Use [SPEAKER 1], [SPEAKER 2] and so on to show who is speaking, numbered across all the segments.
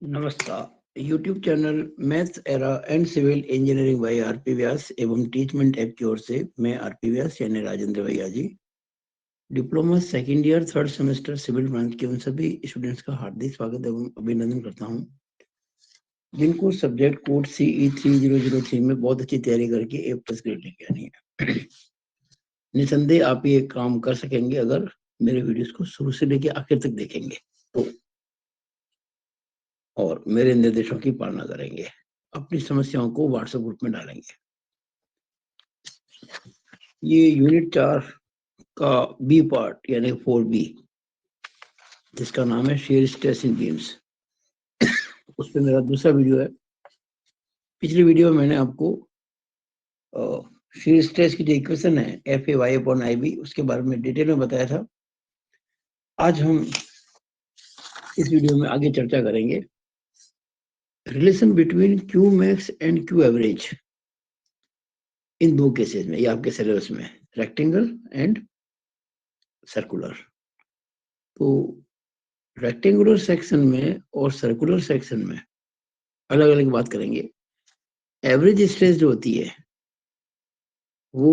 [SPEAKER 1] नमस्कार। YouTube channel maths era and civil engineering by RP Vyas एवं teachment app की ओर से मैं आरपी व्यास यानी राजेंद्र भैया ji diploma second year third semester civil branch के उन सभी स्टूडेंट्स का हार्दिक स्वागत एवं अभिनंदन करता हूं जिनको सब्जेक्ट कोड CE 3003 में बहुत अच्छी तैयारी करके A+ ग्रेड लेके आनी है। निसंदेह आप ये काम कर सकेंगे अगर मेरे वीडियोस को शुरू से लेके आखिर तक देखेंगे तो, और मेरे निर्देशों की पालना करेंगे, अपनी समस्याओं को व्हाट्सएप ग्रुप में डालेंगे। ये यूनिट 4 का बी पार्ट यानी 4B, जिसका नाम है शेयर स्ट्रेस इन बीम्स। उस पर मेरा दूसरा वीडियो है। पिछली वीडियो में मैंने आपको शेयर स्ट्रेस की जो इक्वेशन है FAY/IB उसके बारे में डिटेल में बताया था। आज हम इस वीडियो में आगे चर्चा करेंगे relation between Q max and Q average in दो केसेस में। ये आपके सिलेबस में रेक्टेंगल एंड सर्कुलर। तो रेक्टेंगुलर सेक्शन में और सर्कुलर सेक्शन में अलग अलग बात करेंगे। एवरेज स्ट्रेस जो होती है वो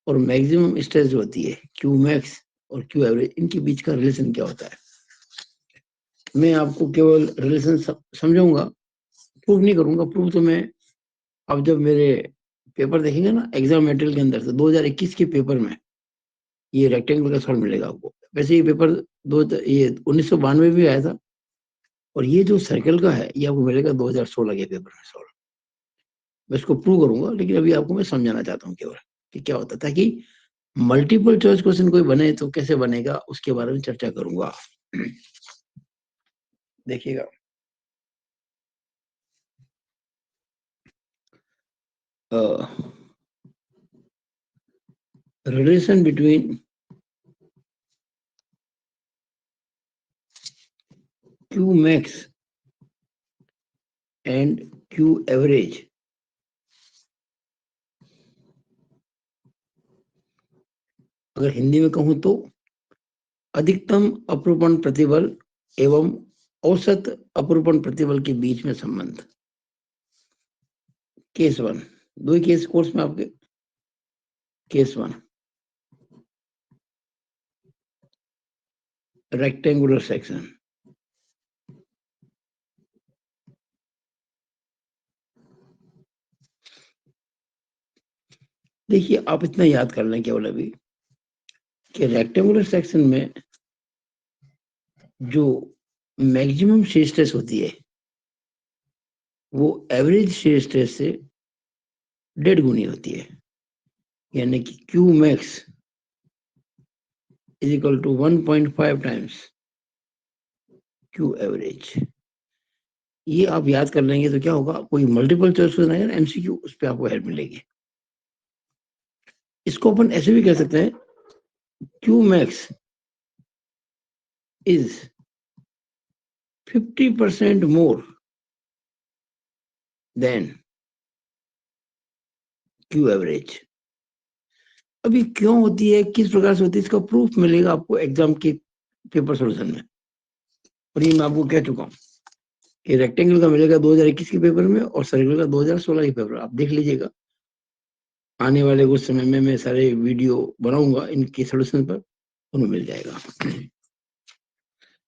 [SPEAKER 1] और मैक्सिमम स्ट्रेस जो होती है क्यू मैक्स और क्यू एवरेज, इनके बीच का रिलेशन क्या होता है। मैं आपको केवल रिलेशन समझाऊंगा, प्रूव नहीं करूंगा। प्रूव तो मैं अब जब मेरे पेपर देखेंगे ना एग्जाम मटेरियल के अंदर, तो 2021 के पेपर में ये रेक्टेंगल का सॉल्व मिलेगा आपको। वैसे ये पेपर 1992 में भी आया था, और ये जो सर्कल का है ये आपको मिलेगा 2016 के पेपर में सॉल्व। मैं इसको प्रूव करूंगा, लेकिन अभी आपको मैं समझाना चाहता हूँ केवल कि क्या होता है, ताकि मल्टीपल चॉइस क्वेश्चन कोई बने तो कैसे बनेगा उसके बारे में चर्चा करूंगा। देखिएगा, relation between Q max and Q average अगर हिंदी में कहूं तो अधिकतम अपरूपण प्रतिबल एवं औसत अपरूपण प्रतिबल के बीच में संबंध। केस 1, दो ही केस कोर्स में आपके। Case 1, rectangular section. देखिए, आप इतना याद कर लें केवल अभी कि रेक्टेंगुलर सेक्शन में जो मैक्सिमम शेयर स्ट्रेस होती है वो एवरेज शेयर स्ट्रेस से 1.5 गुनी होती है, यानी कि Q max is equal to 1.5 times Q average. ये आप याद कर लेंगे तो क्या होगा, कोई मल्टीपल चॉइस क्वेश्चन आएगा ना MCQ, उस पर आपको हेल्प मिलेगी। इसको अपन ऐसे भी कह सकते हैं, Q max is 50% more than Q average. अभी क्यों होती है, किस प्रकार से होती है, इसका प्रूफ मिलेगा आपको एग्जाम के पेपर सोल्यूशन में। और ये मैं आपको कह चुका हूँ कि रेक्टेंगल का मिलेगा 2021 के पेपर में और सर्कल का 2016 के पेपर। आप देख लीजिएगा, आने वाले कुछ समय में मैं सारे वीडियो बनाऊंगा इनके सोल्यूशन पर, उन्हें मिल जाएगा।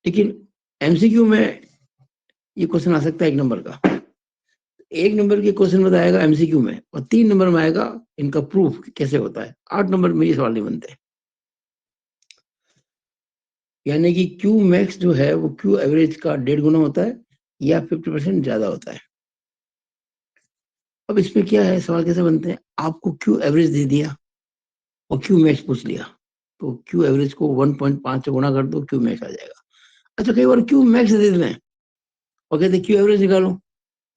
[SPEAKER 1] लेकिन MCQ में ये क्वेश्चन आ सकता है 1 नंबर का। 1 नंबर के क्वेश्चन में आएगा MCQ में, और 3 नंबर में आएगा इनका प्रूफ कैसे होता है। 8 नंबर में ये सवाल नहीं बनते। यानी कि क्यू मैक्स जो है वो क्यू एवरेज का 1.5 गुना होता है या 50% ज्यादा होता है। अब इसमें क्या है, सवाल कैसे बनते हैं, आपको क्यू एवरेज दे दिया और क्यू मैक्स पूछ लिया, तो क्यू एवरेज को 1.5 से गुणा कर दो, क्यू मैक्स आ जाएगा। अच्छा, कई बार क्यू मैक्स दे दें और कहते क्यू एवरेज निकालो,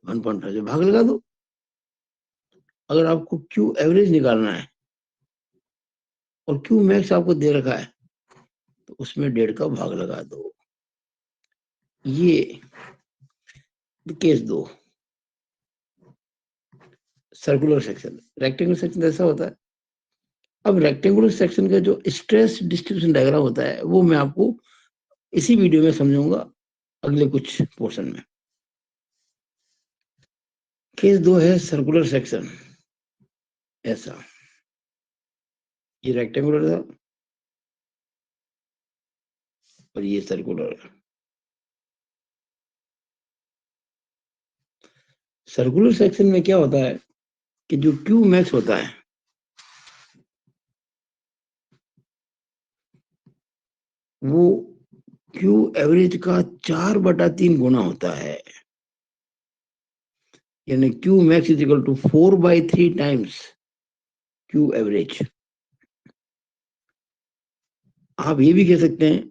[SPEAKER 1] 1.5 से भाग लगा दो। अगर आपको क्यू एवरेज निकालना है और क्यू मैक्स आपको दे रखा है तो उसमें 1.5 का भाग लगा दो। ये case 2, circular section. Rectangular section ऐसा होता है। अब रेक्टेंगुलर सेक्शन का जो स्ट्रेस डिस्ट्रीब्यूशन डायग्राम होता है वो मैं आपको इसी वीडियो में समझाऊंगा अगले कुछ पोर्शन में। केस 2 है सर्कुलर सेक्शन। ऐसा ये रेक्टेंगुलर था और ये सर्कुलर है। सर्कुलर सेक्शन में क्या होता है कि जो क्यू मैक्स होता है वो क्यू एवरेज का 4/3 गुना होता है, यानी Q max is equal to 4/3 times Q average. आप ये भी कह सकते हैं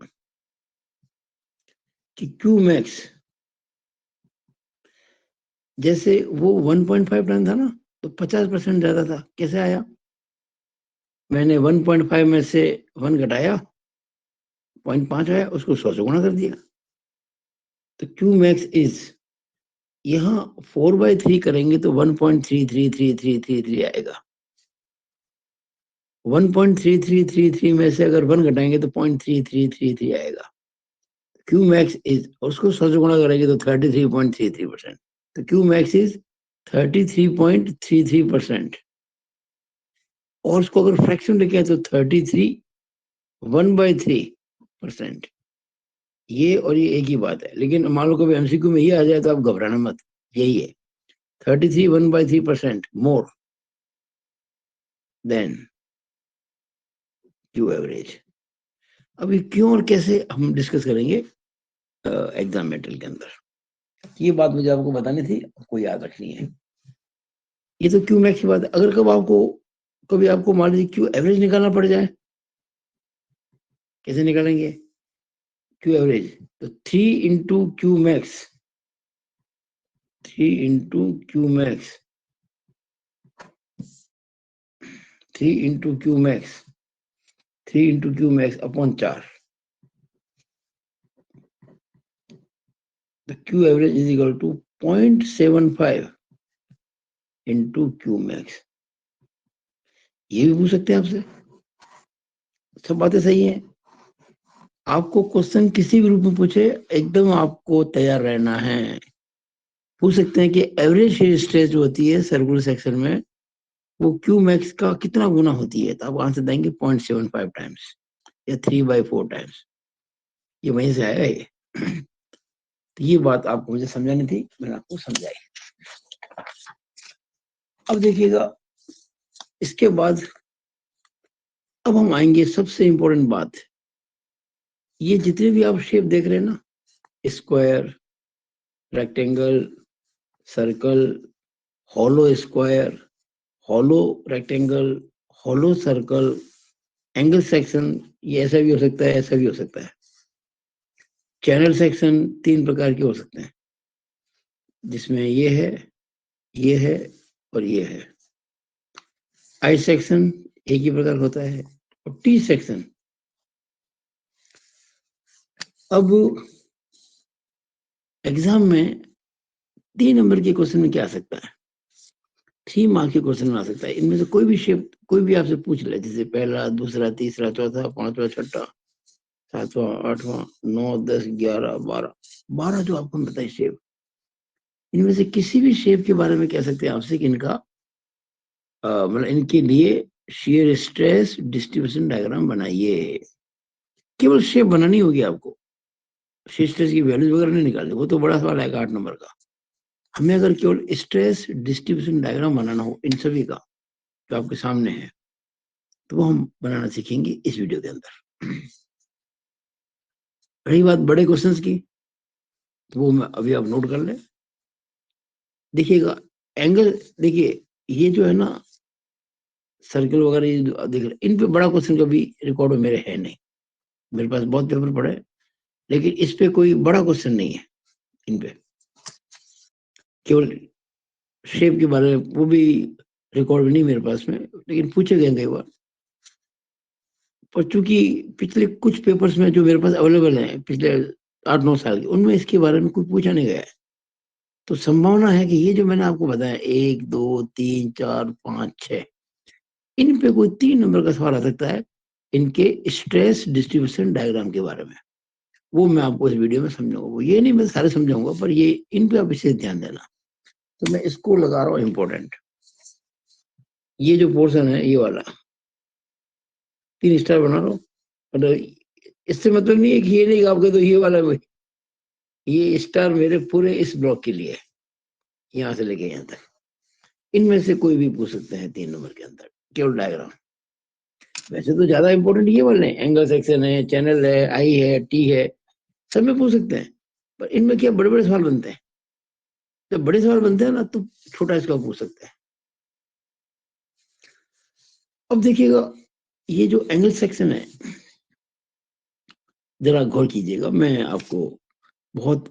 [SPEAKER 1] कि क्यू मैक्स जैसे वो 1.5 टन था ना, तो 50% ज्यादा था। कैसे आया? मैंने 1.5 में से 1 घटाया, 0.5 आया, उसको 100 से गुणा कर दिया। तो क्यू मैक्स इज, यहाँ 4/3 करेंगे तो 1.333333 आएगा। 1.3333 में से अगर 1 घटाएंगे तो 0.3333 आएगा। क्यू मैक्स इज, उसको 100 से गुणा करेंगे तो 33.33%। तो क्यू मैक्स इज 33.33%। और उसको अगर फ्रैक्शन लेके आए तो 33 1/3%। ये और ये एक ही बात है, लेकिन मान लो कभी एमसीक्यू में ये आ जाए तो आप घबराना मत, यही है 33 1/3% मोर देन क्यू एवरेज। अभी क्यों और कैसे हम डिस्कस करेंगे एग्जाम मेटेरियल के अंदर। ये बात मुझे आपको बतानी थी, आपको याद रखनी है। ये तो क्यू मैक्स की बात है। अगर कभी आपको मान लीजिए क्यू एवरेज निकालना पड़ जाए, कैसे निकालेंगे क्यू एवरेज? तो 3 into Q max, 3 into Q max, 3 into Q max, 3 into Q max upon 4। The Q average is equal to 0.75 into Q max. ये भी पूछ सकते हैं आपसे, सब बातें सही है। आपको क्वेश्चन किसी भी रूप में पूछे, एकदम आपको तैयार रहना है। पूछ सकते हैं कि एवरेज स्ट्रेस जो होती है सर्कुलर सेक्शन में वो क्यू मैक्स का कितना गुना होती है, तो आप आंसर देंगे 0.75 टाइम्स या 3/4 टाइम्स। ये वहीं से आएगा ये। तो ये बात आपको मुझे समझानी थी, मैंने आपको समझाई। अब देखिएगा, इसके बाद अब हम आएंगे सबसे इंपॉर्टेंट बात। ये जितने भी आप शेप देख रहे हैं ना, square, rectangle, circle, hollow square, hollow rectangle, hollow circle, angle section, ये ऐसा भी हो सकता है, ऐसा भी हो सकता है। चैनल सेक्शन 3 प्रकार के हो सकते हैं, जिसमें ये है और ये है। आई सेक्शन एक ही प्रकार होता है, और टी सेक्शन। अब एग्जाम में 3 नंबर के क्वेश्चन में क्या आ सकता है? 3 मार्क के क्वेश्चन में आ सकता है। इनमें से कोई भी शेप कोई भी आपसे पूछ ले, जैसे पहला, दूसरा, तीसरा, चौथा, पांचवा, छठा, सातवां, आठवां, 9, 10, 11, 12 जो आपको बताए शेप, इनमें से किसी भी शेप के बारे में कह सकते हैं आपसे कि इनका मतलब इनके लिए शेयर स्ट्रेस डिस्ट्रीब्यूशन डायग्राम बनाइए। केवल शेप बनानी होगी आपको, शेयर स्ट्रेस की वैल्यूज वगैरह नहीं निकालनी, वो तो बड़ा सवाल आएगा 8 नंबर का। हमें अगर केवल स्ट्रेस डिस्ट्रीब्यूशन डायग्राम बनाना हो इन सभी का जो आपके सामने है, तो वो हम बनाना सीखेंगे इस वीडियो के अंदर। रही बात बड़े क्वेश्चंस की, तो वो मैं अभी आप नोट कर लें। देखिएगा एंगल, देखिए ये जो है ना सर्कल वगैरह, ये जो देख रहे, इन पे बड़ा क्वेश्चन कभी रिकॉर्ड में मेरे है नहीं। मेरे पास बहुत पेपर पड़े, लेकिन इस पे कोई बड़ा क्वेश्चन नहीं है। इन पे केवल शेप के बारे में, वो भी रिकॉर्ड नहीं मेरे पास में, लेकिन पूछे गए कई बार। और चूंकि पिछले कुछ पेपर्स में जो मेरे पास अवेलेबल हैं पिछले 8-9 साल के, उनमें इसके बारे में कुछ पूछा नहीं गया है। तो संभावना है कि ये जो मैंने आपको बताया 1, 2, 3, 4, 5, 6, इन पे कोई 3 नंबर का सवाल आ सकता है इनके स्ट्रेस डिस्ट्रीब्यूशन डायग्राम के बारे में। वो मैं आपको इस वीडियो में समझाऊंगा। वो ये नहीं मैं सारे समझाऊंगा, पर ये इन पे आप विशेष ध्यान देना। तो मैं इसको लगा रहा हूँ इम्पोर्टेंट। ये जो पोर्शन है ये वाला 3 स्टार बना रहा हूँ। मतलब इससे मतलब नहीं है कि ये नहीं आपके तो ये वाला में, ये स्टार मेरे पूरे इस ब्लॉक के लिए, यहाँ से लेके यहाँ तक। इनमें से कोई भी पूछ सकते हैं 3 नंबर के अंदर केवल डायग्राम। वैसे तो ज्यादा इंपॉर्टेंट ये वाले हैं, एंगल सेक्शन है, चैनल है, आई है, टी है, सब में पूछ सकते हैं। पर इनमें क्या बड़े बड़े सवाल बनते हैं, जब बड़े सवाल बनते हैं ना तो छोटा इसका पूछ सकते हैं। अब देखिएगा ये जो एंगल सेक्शन है, जरा गौर कीजिएगा, मैं आपको बहुत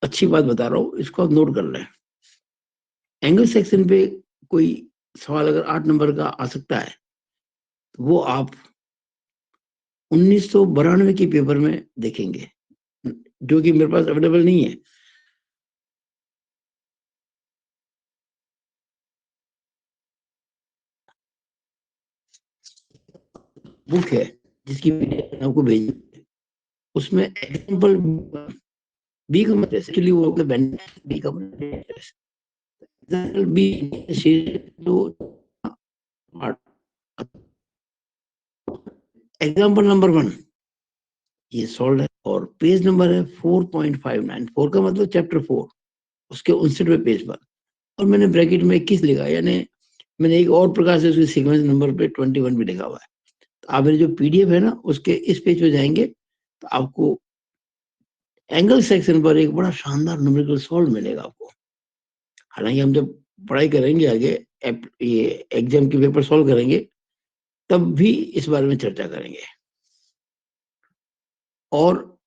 [SPEAKER 1] अच्छी बात बता रहा हूँ, इसको आप नोट कर लें। एंगल सेक्शन पे कोई सवाल अगर 8 नंबर का आ सकता है तो वो आप 1992 के पेपर में देखेंगे, जो कि मेरे पास अवेलेबल नहीं है। बुक है जिसकी मैंने आपको भेजी, उसमें एग्जाम्पल बी का मतलब एक्चुअली वो बी का मतलब बी जो एग्जाम्पल नंबर 1 ये सॉल्व है, और पेज नंबर है 4.59, 4 का मतलब चैप्टर 4, उसके 59वें पेज पर, और मैंने ब्रैकेट में 21 लिखा, यानी मैंने एक और प्रकार से उसके सीक्वेंस नंबर पे 21 भी लिखा हुआ है। तो आप मेरे जो पीडीएफ है ना उसके इस पेज पे जाएंगे तो आपको एंगल सेक्शन पर एक बड़ा शानदार न्यूमेरिकल सॉल्व मिलेगा आपको। हालांकि हम जब पढ़ाई करेंगे आगे, ये एग्जाम के पेपर सॉल्व करेंगे, तब भी इस बारे में चर्चा करेंगे। और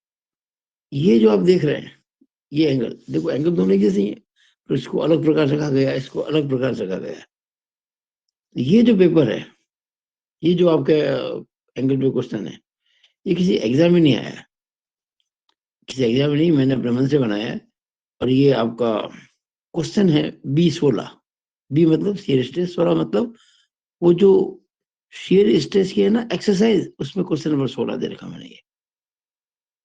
[SPEAKER 1] ये जो आप देख रहे हैं ये एंगल, देखो एंगल दोनों एक जैसे ही है, तो इसको अलग प्रकार से कहा गया, इसको अलग प्रकार से कहा गया। ये जो पेपर है, ये जो आपका एंगल पे क्वेश्चन है, ये किसी एग्जाम में नहीं आया है, किसी एग्जाम में नहीं, मैंने अपने मन से बनाया है। और ये आपका क्वेश्चन है B16। बी मतलब शेयर स्ट्रेस, 16 मतलब वो जो शेयर स्ट्रेस की है ना एक्सरसाइज, उसमें क्वेश्चन नंबर 16 दे रखा मैंने ये।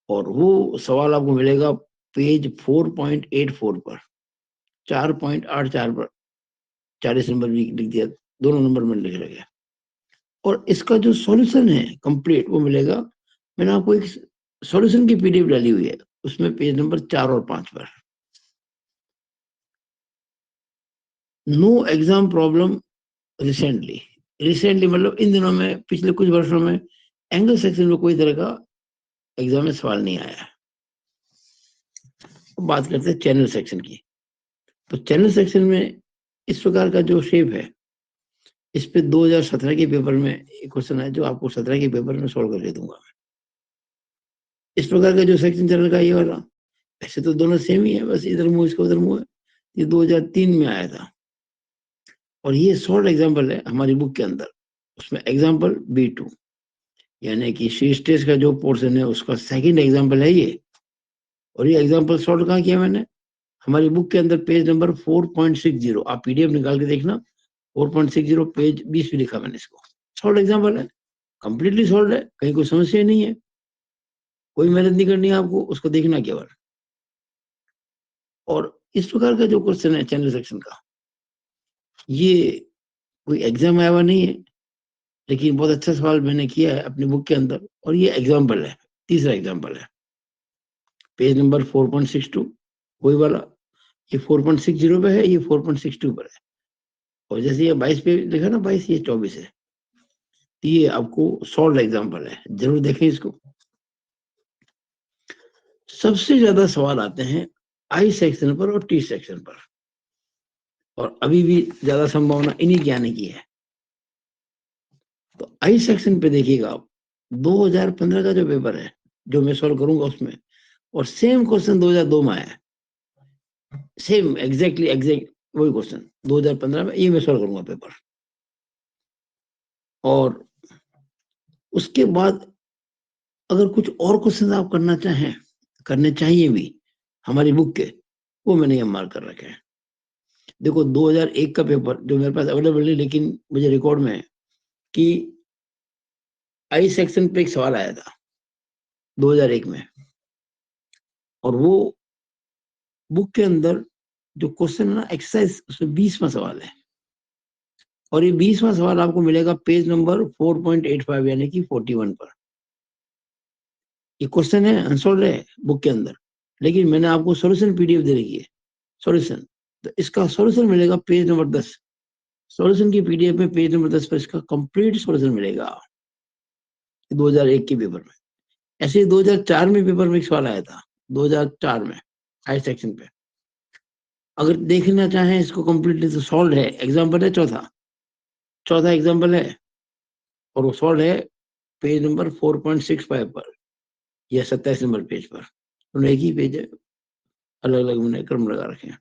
[SPEAKER 1] और वो सवाल आपको मिलेगा पेज 4.84 पर, 4.84 पर, 40 नंबर भी लिख दिया, दोनों नंबर में लिख रखे। और इसका जो सॉल्यूशन है कंप्लीट वो मिलेगा, मैंने आपको एक सॉल्यूशन की पीडीएफ डाली हुई है, उसमें पेज नंबर 4 और 5 पर। No exam problem recently, recently मतलब इन दिनों में, पिछले कुछ वर्षों में एंगल सेक्शन में कोई तरह का एग्जाम में सवाल नहीं आया है। बात करते हैं चैनल सेक्शन की। तो चैनल सेक्शन में इस प्रकार का जो शेप है, इस पे 2017 के पेपर में एक क्वेश्चन है जो आपको 17 के पेपर में सॉल्व करके दूंगा। इस प्रकार का जो सेक्शन चैनल का ये वाला, ऐसे तो दोनों सेम ही है, बस इधर मुंह इसका उधर मुंह है। ये 2003 में आया था, और ये शॉर्ट एग्जाम्पल है हमारी बुक के अंदर, उसमें एग्जाम्पल B2, यानी कि शीस्टेज का जो पोर्शन है उसका सेकंड एग्जाम्पल है ये। और ये एग्जाम्पल शॉर्ट कहाँ किया मैंने, हमारी बुक के अंदर पेज नंबर 4.60, आप पीडीएफ निकाल के देखना, 4.60 पेज 20 भी लिखा मैंने इसको। शॉर्ट एग्जाम्पल है, कंप्लीटली शॉर्ट है, कहीं कोई समस्या नहीं है, कोई मेहनत नहीं करनी है आपको, उसको देखना केवल। और इस प्रकार का जो क्वेश्चन है चैनल सेक्शन का, ये कोई एग्जाम आया हुआ नहीं है, लेकिन बहुत अच्छा सवाल मैंने किया है अपनी बुक के अंदर, और ये एग्जाम्पल है, तीसरा एग्जाम्पल है, पेज नंबर 4.62 वही वाला। ये 4.60 पे है, ये 4.62 पर है, और जैसे ये 22 पे लिखा ना, 22, ये 24 है। ये आपको सॉल्व एग्जाम्पल है, जरूर देखें इसको। सबसे ज्यादा सवाल आते हैं आई सेक्शन पर और टी सेक्शन पर, और अभी भी ज्यादा संभावना इन्हीं की आने की है। तो आई सेक्शन पे देखिएगा आप, 2015 का जो पेपर है जो मैं सॉल्व करूंगा उसमें, और सेम क्वेश्चन 2002 में आया है, सेम एग्जैक्टली एग्जैक्ट वही क्वेश्चन 2015 में, ये मैं सॉल्व करूंगा पेपर। और उसके बाद अगर कुछ और क्वेश्चन आप करना चाहें, करने चाहिए भी हमारी बुक के, वो मैंने यहाँ मार्क कर रखे हैं। देखो 2001 का पेपर जो मेरे पास अवेलेबल नहीं, लेकिन मुझे रिकॉर्ड में है कि आई सेक्शन पे एक सवाल आया था 2001 में, और वो बुक के अंदर जो क्वेश्चन है ना एक्सरसाइज, उसमें 20वां सवाल है, और ये 20वां सवाल आपको मिलेगा पेज नंबर 4.85 यानी कि 41 पर। ये क्वेश्चन है, अनसॉल्व है बुक के अंदर, लेकिन मैंने आपको सॉल्यूशन पीडीएफ दे रखी है, सॉल्यूशन। तो इसका सॉल्यूशन मिलेगा पेज नंबर 10। सॉल्यूशन की पीडीएफ में पेज नंबर 10 पर इसका कंप्लीट सॉल्यूशन मिलेगा 2001 के पेपर में। ऐसे ही 2004 में पेपर में एक सवाल आया था, 2004 में हाई सेक्शन पे। अगर देखना चाहें इसको कंप्लीटली तो सॉल्व है, एग्जाम्पल है चौथा एग्जाम्पल है, और वो सॉल्व है पेज नंबर 4.65 पर या 27 नंबर पेज पर। उन्हें एक ही पेज है, अलग अलग मैंने क्रम लगा रखे हैं।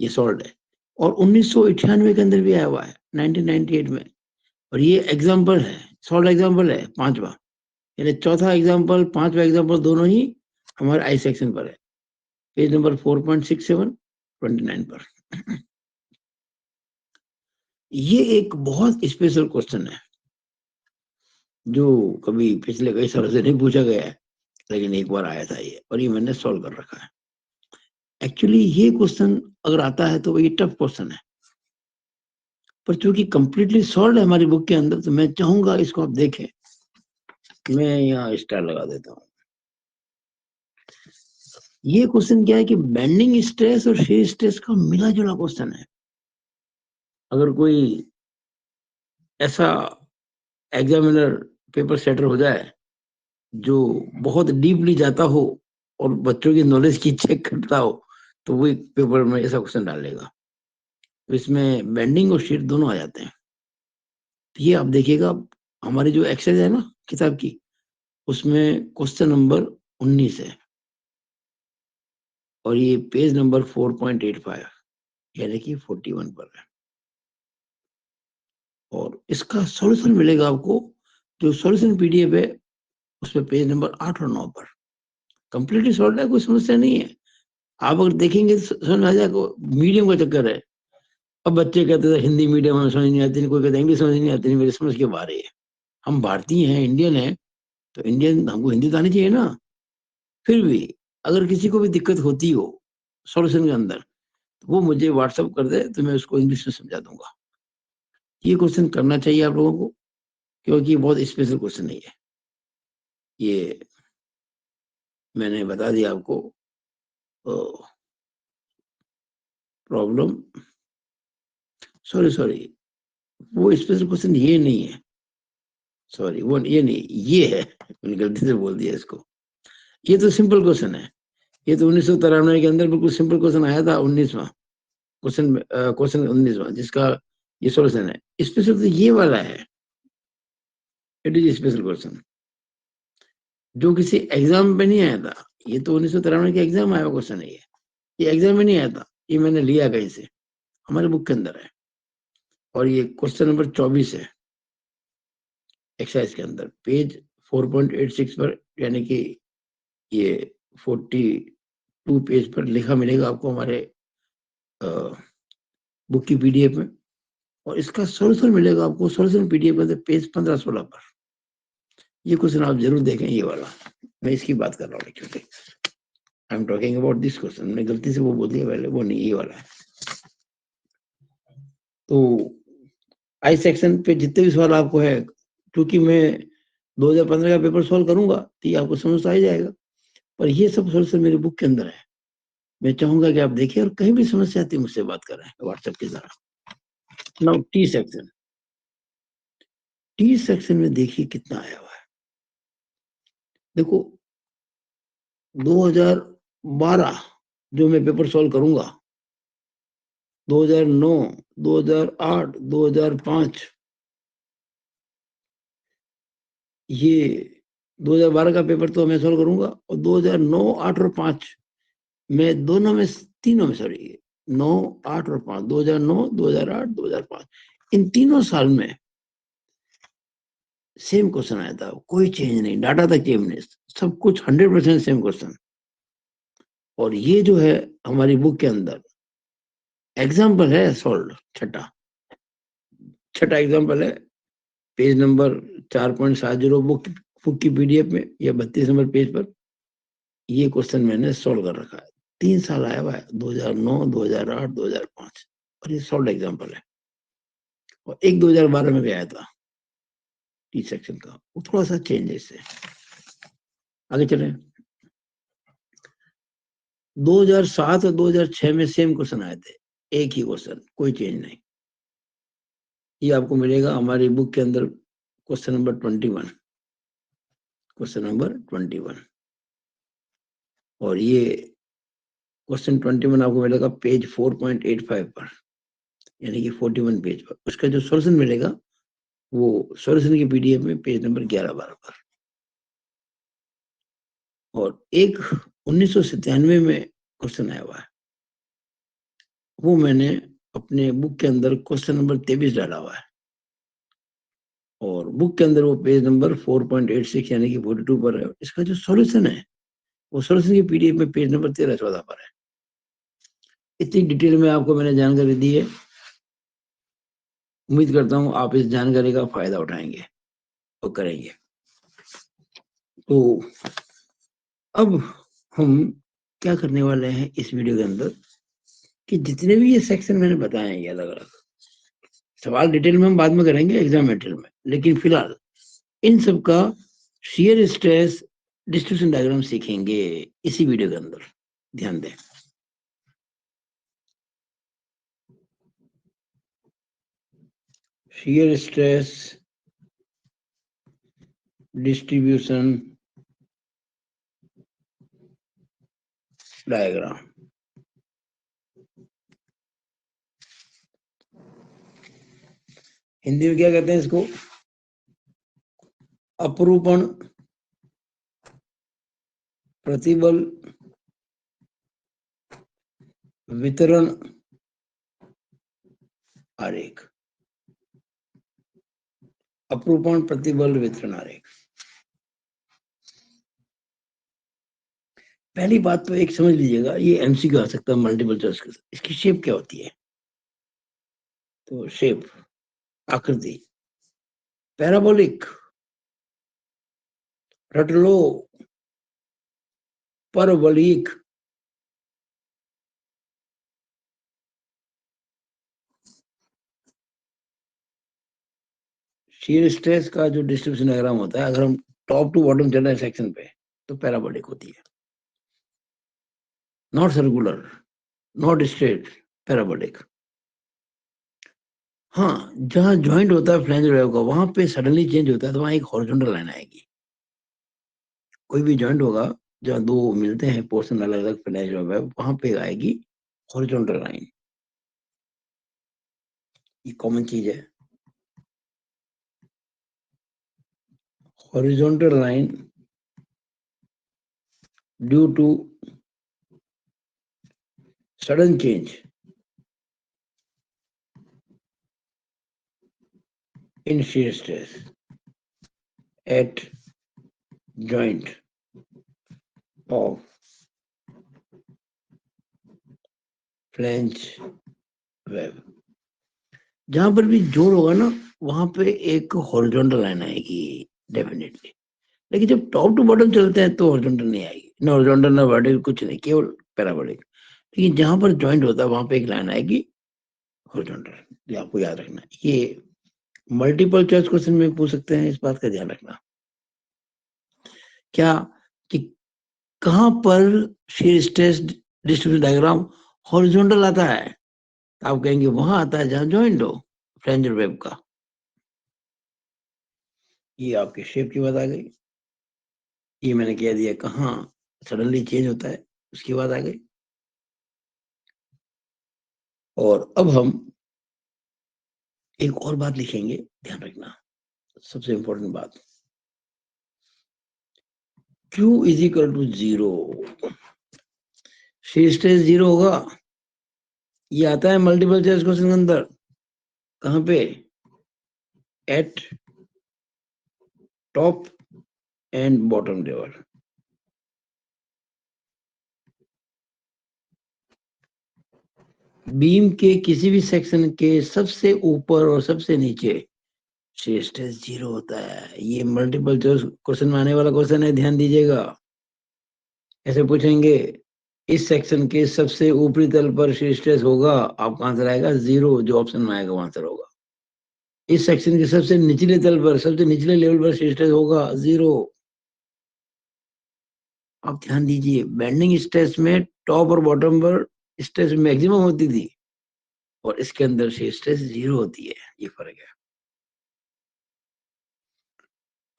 [SPEAKER 1] ये सॉल्व है, और 1998 के अंदर भी आया हुआ है, 1998 में। और ये एग्जाम्पल है, सॉल्व एग्जाम्पल है 5वां, यानी चौथा एग्जाम्पल 5वां एग्जाम्पल दोनों ही हमारे आई सेक्शन पर है, पेज नंबर 4.67 29 पर। ये एक बहुत स्पेशल क्वेश्चन है जो कभी पिछले कई सालों से नहीं पूछा गया है, लेकिन एक बार आया था ये, और ये मैंने सॉल्व कर रखा है। एक्चुअली ये क्वेश्चन अगर आता है तो ये टफ क्वेश्चन है, पर चूंकि कंप्लीटली सॉल्व है हमारी बुक के अंदर, तो मैं चाहूंगा इसको आप देखें। मैं यहाँ स्टार लगा देता हूँ। ये क्वेश्चन क्या है कि बेंडिंग स्ट्रेस और शेयर स्ट्रेस का मिला जुला क्वेश्चन है। अगर कोई ऐसा एग्जामिनर पेपर सेटर हो जाए जो बहुत डीपली जाता हो और बच्चों की नॉलेज की चेक करता हो, तो वो एक पेपर में ऐसा क्वेश्चन डालेगा। तो इसमें बेंडिंग और शेयर दोनों आ जाते हैं। तो ये आप देखिएगा, हमारी जो एक्सरसाइज है ना किताब की, उसमें क्वेश्चन नंबर 19 है, और ये पेज नंबर 4.85 यानी कि 41 पर है। और इसका सॉल्यूशन मिलेगा आपको, जो सॉल्यूशन पीडीएफ है उसमें पेज नंबर 8 और 9 पर। कंप्लीटली सॉल्व है, कोई समस्या नहीं है। आप अगर देखेंगे तो समझ आ जाएगा, मीडियम का चक्कर है। अब बच्चे कहते थे हिंदी मीडियम में समझ नहीं आती, कोई कहता इंग्लिश समझ नहीं आती, मेरी समझ के बाहर है। हम भारतीय हैं, इंडियन है, तो इंडियन हमको हिंदी तो आनी चाहिए ना। फिर भी अगर किसी को भी दिक्कत होती हो सॉल्यूशन के अंदर, तो वो मुझे व्हाट्सअप कर दे, तो मैं उसको इंग्लिश में समझा दूंगा। ये क्वेश्चन करना चाहिए आप लोगों को, क्योंकि बहुत स्पेशल क्वेश्चन नहीं है। ये मैंने बता दिया आपको। प्रॉब्लम, सॉरी, वो स्पेशल क्वेश्चन ये नहीं है, सॉरी वो ये नहीं, ये है, मैंने गलती से बोल दिया इसको। ये तो सिंपल क्वेश्चन है। ये तो 1993 के अंदर बिल्कुल सिंपल क्वेश्चन आया था, 19वां क्वेश्चन 19वां, जिसका ये सॉल्यूशन है। स्पेशल तो ये वाला है, इट इज स्पेशल क्वेश्चन, जो किसी एग्जाम में नहीं आया था। ये तो 1993 के एग्जाम आया क्वेश्चन है, ये एग्जाम में नहीं आया था, ये मैंने लिया कहीं से, हमारे बुक के अंदर है। और ये क्वेश्चन नंबर 24 है एक्सरसाइज के अंदर, पेज 4.86 पर, यानी कि ये 42 पेज पर लिखा मिलेगा आपको हमारे बुक की पीडीएफ में। और इसका सॉल्यूशन मिलेगा आपको सॉल्यूशन पीडीएफ में पेज 15-16 पर। ये क्वेश्चन आप जरूर देखें, ये वाला मैं इसकी बात कर रहा हूँ actually, I am talking about this question. मैंने गलती से वो बोल दिया पहले, वो नहीं, ये वाला है। तो आई सेक्शन पे जितने भी सवाल आपको है, क्योंकि मैं 2015 का पेपर सॉल्व करूंगा, तो ये आपको समझ आ ही जाएगा। पर ये सब सॉल्यूशन मेरे बुक के अंदर है। मैं चाहूंगा कि आप देखिए, और कहीं भी समस्या आती है मुझसे बात करें व्हाट्सएप के द्वारा। Now T section, T section में देखिए कितना आया हुआ है। देखो 2012 जो मैं पेपर सॉल्व करूंगा, 2009, 2008, 2005, ये 2012 का पेपर तो मैं सॉल्व करूंगा, और 2009, 8 और 5 में दोनों में, तीनों में, सॉरी 9, 8 और 5, 2009, 2008, 2005, इन तीनों साल में सेम क्वेश्चन आया था, कोई चेंज नहीं, डाटा तक चेंज नहीं, सब कुछ 100% सेम क्वेश्चन। और ये जो है हमारी बुक के अंदर एग्जाम्पल है सॉल्व, छठा एग्जाम्पल है, पेज नंबर 4.70 बुक की पीडीएफ में, या 32 नंबर पेज पर। ये क्वेश्चन मैंने सॉल्व कर रखा है। 3 साल आया हुआ है, 2009, 2008, 2005, और ये सॉल्व एग्जाम्पल है। और एक 2012 में भी आया था टी सेक्शन का, वो थोड़ा सा चेंज है इससे। आगे चले। 2007 और 2006 में सेम क्वेश्चन आए थे, एक ही क्वेश्चन, कोई चेंज नहीं। ये आपको मिलेगा हमारी बुक के अंदर, क्वेश्चन नंबर 21, क्वेश्चन नंबर 21। और ये क्वेश्चन 21 आपको मिलेगा पेज 4.85 पर, यानी कि 41 पेज पर। उसका जो सॉल्यूशन मिलेगा वो सॉल्यूशन की पीडीएफ में पेज नंबर 11-12 पर। और एक 1997 में क्वेश्चन आया हुआ है, वो मैंने अपने बुक के अंदर क्वेश्चन नंबर 23 डाला हुआ है, और बुक के अंदर वो पेज नंबर 4.86 यानी कि 42 पर है। इसका जो सॉल्यूशन है वो सॉल्यूशन की पीडीएफ में पेज नंबर 13-14 पर है। इतनी डिटेल में आपको मैंने जानकारी दी है। उम्मीद करता हूँ आप इस जानकारी का फायदा उठाएंगे और करेंगे। तो अब हम क्या करने वाले हैं इस वीडियो के अंदर, कि जितने भी ये सेक्शन मैंने बताए हैं, ये अलग अलग सवाल डिटेल में हम बाद में करेंगे एग्जाम मटेरियल में, लेकिन फिलहाल इन सब का शियर स्ट्रेस डिस्ट्रीब्यूशन डायग्राम सीखेंगे इसी वीडियो के अंदर। ध्यान दें। Shear stress distribution diagram. Hindi में क्या कहते हैं इसको? अपरूपण प्रतिबल वितरण आरेख। अपरूपण प्रतिबल वितरण आरेख। पहली बात तो एक समझ लीजिएगा, ये एमसीक्यू आ सकता है मल्टीपल चॉइस के साथ। इसकी शेप क्या होती है? तो शेप, आकृति, पैराबोलिक, रट लो, परवलयिक, शियर स्ट्रेस का जो डिस्ट्रीब्यूशन डायग्राम होता है, अगर हम टॉप टू बॉटम चल रहे हैं सेक्शन पे, तो पैराबोलिक होती है। Not circular, not straight, parabolic. हाँ, जहां ज्वाइंट होता है फ्लैंज वेव का, वहां पे सडनली चेंज होता है, तो वहां एक हॉरिजॉन्टल लाइन आएगी। कोई भी ज्वाइंट होगा जहां दो मिलते हैं पोर्शन अलग अलग फ्लैंज वेव, वहां पे आएगी हॉरिजॉन्टल लाइन। ये कॉमन चीज है। Horizontal line due to sudden change in shear stress at joint of flange web। जहां पर भी जोड़ होगा ना, वहां पे एक हॉरिजॉन्टल लाइन आएगी डेफिनेटली। लेकिन जब टॉप टू बॉटम चलते हैं तो हॉरिजॉन्टल नहीं आएगी, ना हॉरिजॉन्टल ना वर्टिकल, कुछ नहीं, केवल पैराबोलिक। लेकिन जहां पर ज्वाइंट होता है वहां पे एक लाइन आएगी हॉरिजॉन्टल। ये आपको याद रखना है। ये मल्टीपल चॉइस क्वेश्चन में पूछ सकते हैं, इस बात का ध्यान रखना। क्या कि कहां पर shear stress distribution diagram horizontal आता है? आप कहेंगे वहां आता है जहां ज्वाइंट हो फ्लैंजर वेब का। ये आपके शेप की बात आ गई। ये मैंने कह दिया कहाँ सडनली चेंज होता है, उसकी बात आ गई। और अब हम एक और बात लिखेंगे, ध्यान रखना, सबसे इंपॉर्टेंट बात। Q is equal to 0। shear stress 0 होगा। ये आता है मल्टीपल चॉइस क्वेश्चन के अंदर। कहां पे? Eight top and bottom level. Beam के किसी भी सेक्शन के सबसे ऊपर और सबसे नीचे shear stress 0 होता है। ये मल्टीपल चॉइस क्वेश्चन में आने वाला क्वेश्चन है, ध्यान दीजिएगा। ऐसे पूछेंगे इस सेक्शन के सबसे ऊपरी तल पर शीयर स्ट्रेस होगा, आपका आंसर आएगा 0, जो ऑप्शन में आएगा वो आंसर होगा। इस सेक्शन के सबसे निचले तल पर, सबसे निचले लेवल पर शीयर स्ट्रेस होगा 0। आप ध्यान दीजिए, बेंडिंग स्ट्रेस में टॉप और बॉटम पर स्ट्रेस मैक्सिमम होती थी, और इसके अंदर शीयर स्ट्रेस 0 होती है। ये फर्क है।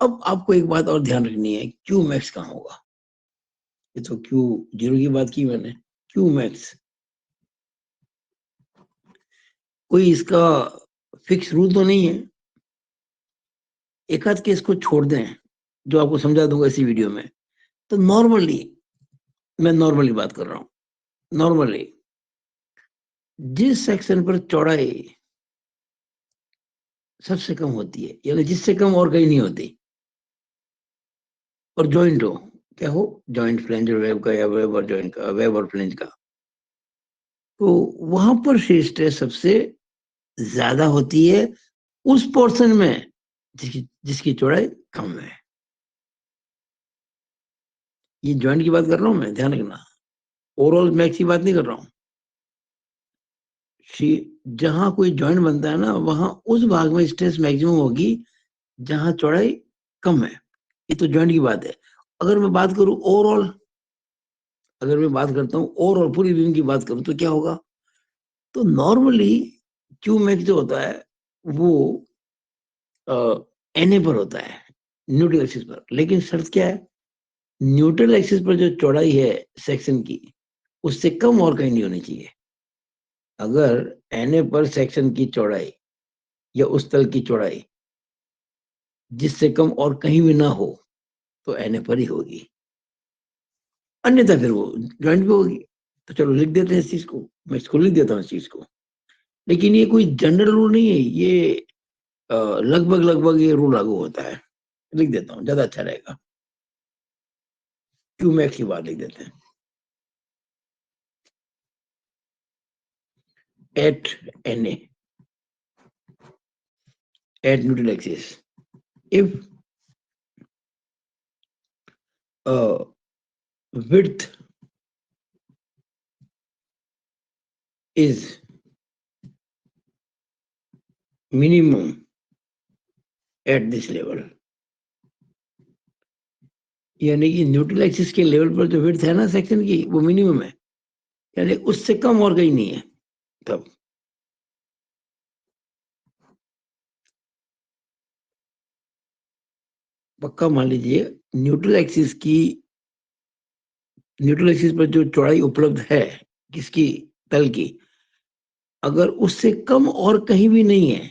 [SPEAKER 1] अब आपको एक बात और ध्यान रखनी है, क्यू मैक्स कहाँ होगा। ये तो क्यू जीरो की बात की मैंने, क्यू मैक्स कोई इसका फिक्स रूल तो नहीं है। एक आध केस को छोड़ दें, जो आपको समझा दूंगा इसी वीडियो में। तो नॉर्मली, मैं नॉर्मली बात कर रहा हूं, नॉर्मली जिस सेक्शन पर चौड़ाई सबसे कम होती है, यानी जिससे कम और कहीं नहीं होती, और जॉइंट हो, क्या हो, जॉइंट फ्लेंज और वेब का, या वेब और जॉइंट का, वेब और फ्लेंज का, तो वहां पर शीयर स्ट्रेस सबसे ज्यादा होती है उस पोर्शन में जिसकी जिसकी चौड़ाई कम है। ये जॉइंट की बात कर रहा हूं मैं, ध्यान रखना, ओवरऑल मैक्स की बात नहीं कर रहा हूं। जहां कोई जॉइंट बनता है ना, वहां उस भाग में स्ट्रेस मैक्सिमम होगी जहां चौड़ाई कम है। ये तो जॉइंट की बात है। अगर मैं बात करूं ओवरऑल, अगर मैं बात करता हूँ ओवरऑल पूरी बीम की बात करूं, तो क्या होगा, तो नॉर्मली क्यू मैक्स जो होता है वो एनए पर होता है, न्यूट्रल एक्सिस पर। लेकिन शर्त क्या है, न्यूट्रल एक्सिस पर जो चौड़ाई है सेक्शन की, उससे कम और कहीं नहीं होनी चाहिए। अगर एनए पर सेक्शन की चौड़ाई या उस तल की चौड़ाई जिससे कम और कहीं भी ना हो, तो एनए पर ही होगी, अन्यथा फिर वो ज्वाइंट पे होगी। तो चलो लिख देते हैं इस चीज को, मैं इसको लिख देता हूँ इस चीज को। लेकिन ये कोई जनरल रूल नहीं है, ये लगभग लगभग ये रूल लागू होता है। लिख देता हूँ, ज्यादा अच्छा रहेगा। क्यू मैक्स की बात लिख देते हैं। At NA, at neutral axis, if width is minimum at this level, यानी कि न्यूट्रल एक्सिस के लेवल पर जो विड्थ है ना सेक्शन की, वो मिनिमम है, यानी उससे कम और कहीं नहीं है। तब पक्का मान लीजिए, न्यूट्रल एक्सिस की, न्यूट्रल एक्सिस पर जो चौड़ाई उपलब्ध है किसकी, तल की, अगर उससे कम और कहीं भी नहीं है,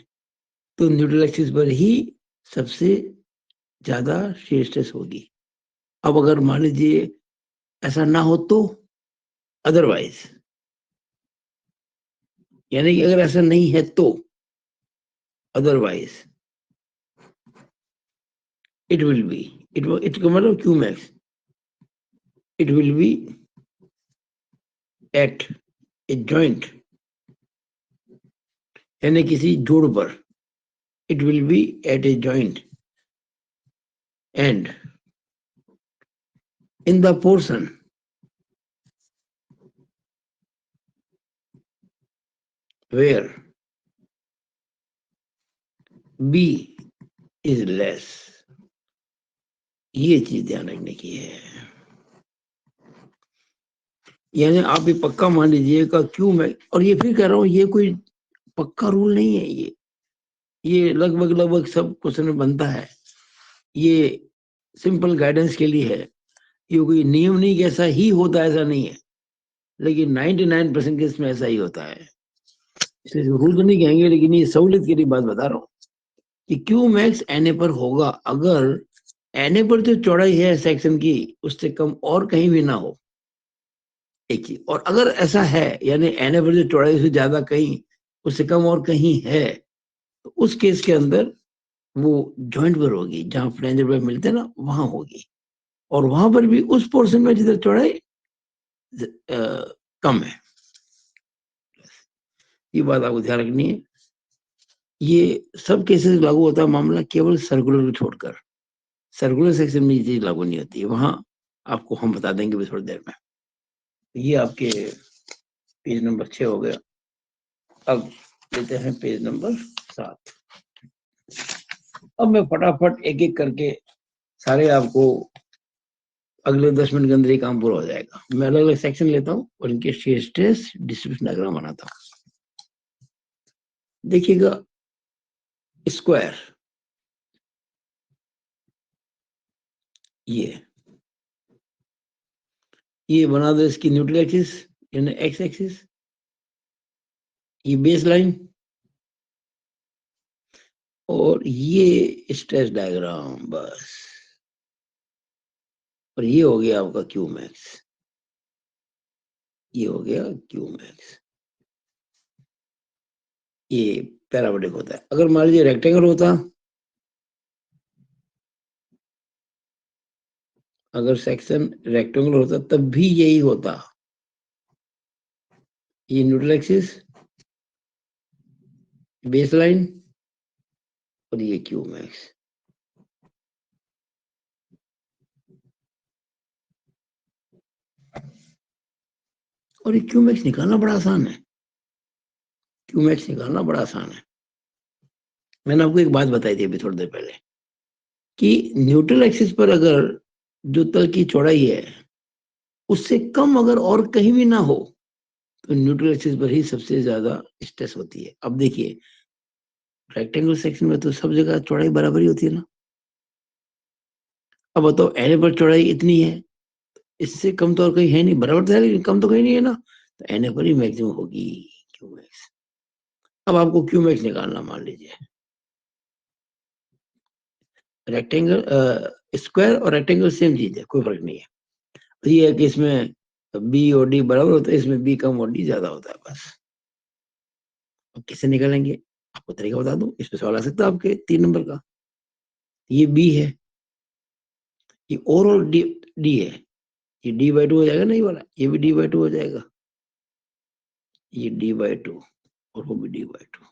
[SPEAKER 1] तो न्यूट्रल एक्सिस पर ही सबसे ज्यादा shear स्ट्रेस होगी। अब अगर मान लीजिए ऐसा ना हो तो, अदरवाइज, यानी कि अगर ऐसा नहीं है तो, otherwise it will be, it का मतलब Q max, it will be at a joint, यानी किसी जोड़ पर, it will be at a joint and in the portion where B is less। ये चीज ध्यान रखने की है। यानी आप ये पक्का मान लीजिएगा क्यू मैक्स, और ये फिर कह रहा हूं, ये कोई पक्का रूल नहीं है, ये लगभग लगभग सब क्वेश्चन में बनता है। ये सिंपल गाइडेंस के लिए है, ये कोई नियम नहीं कि ऐसा ही होता है, ऐसा नहीं है। लेकिन 99% केस में ऐसा ही होता है, इसलिए रूल तो नहीं कहेंगे, लेकिन ये सहूलियत के लिए बात बता रहा हूँ कि क्यू मैक्स एनए पर होगा अगर एनए पर जो चौड़ाई है सेक्शन की, उससे कम और कहीं भी ना हो, एक चीज। और अगर ऐसा है, यानी एनए पर जो चौड़ाई से ज्यादा कहीं, उससे कम और कहीं है, तो उस केस के अंदर वो जॉइंट पर होगी, जहां फ्लैंज और वेब मिलते हैं ना, वहां होगी। और वहां पर भी उस पोर्शन में जिधर चौड़ाई कम है। ये बात आपको ध्यान रखनी है। ये सब केसेस लागू होता है मामला केवल सर्कुलर को छोड़कर, सर्कुलर सेक्शन में ये चीज लागू नहीं होती है, वहां आपको हम बता देंगे भी थोड़ी देर में। ये आपके पेज नंबर 6 हो गया। अब लेते हैं पेज नंबर 7। अब मैं फटाफट एक एक करके सारे आपको अगले 10 मिनट के अंदर ही काम पूरा हो जाएगा। मैं अलग अलग सेक्शन लेता हूँ और इनके शेयर स्ट्रेस डिस्ट्रीब्यूशन डायग्राम बनाता हूँ। देखिएगा स्क्वायर, ये बना दो इसकी न्यूट्रल एक्सिस यानी एक्स एक्सिस, ये बेस लाइन और ये स्ट्रेस डायग्राम बस। और ये हो गया आपका क्यू मैक्स, ये हो गया क्यू मैक्स। ये पैराबोलिक होता है। अगर मान लीजिए रेक्टेंगल होता, अगर सेक्शन रेक्टेंगल होता तब भी यही होता। ये न्यूट्रल एक्सिस, बेस लाइन और ये क्यू मैक्स। और ये क्यू मैक्स निकालना बड़ा आसान है। क्यू मैक्स निकालना बड़ा आसान है। मैंने आपको एक बात बताई थी अभी थोड़ी देर पहले कि न्यूट्रल एक्सिस पर अगर जो तल की चौड़ाई है उससे कम अगर और कहीं भी ना हो तो न्यूट्रल एक्सिस पर ही सबसे ज्यादा स्ट्रेस होती है। अब देखिए रेक्टेंगल सेक्शन में तो सब जगह चौड़ाई बराबर ही होती है ना। अब बताओ एन पर चौड़ाई इतनी है, इससे कम तो और कहीं है नहीं, बराबर तो है लेकिन कम तो कहीं नहीं है ना, तो एन पर ही मैक्सिमम होगी क्यू मैक्स। अब आपको क्यू मैक्स निकालना, मान लीजिए रेक्टेंगल स्क्वायर और रेक्टेंगल सेम चीज है, कोई फर्क नहीं है। तो ये है कि इसमें बी और डी बराबर होता है, इसमें बी कम और डी ज्यादा होता है बस। अब कैसे निकालेंगे आपको तरीका बता दूं, इस पे सवाल आ सकता है आपके 3 नंबर का। ये बी है, ये और डी डी है, ये d/2 हो जाएगा ना, ये वाला ये भी d/2 हो जाएगा, ये d/2 और वो भी d/2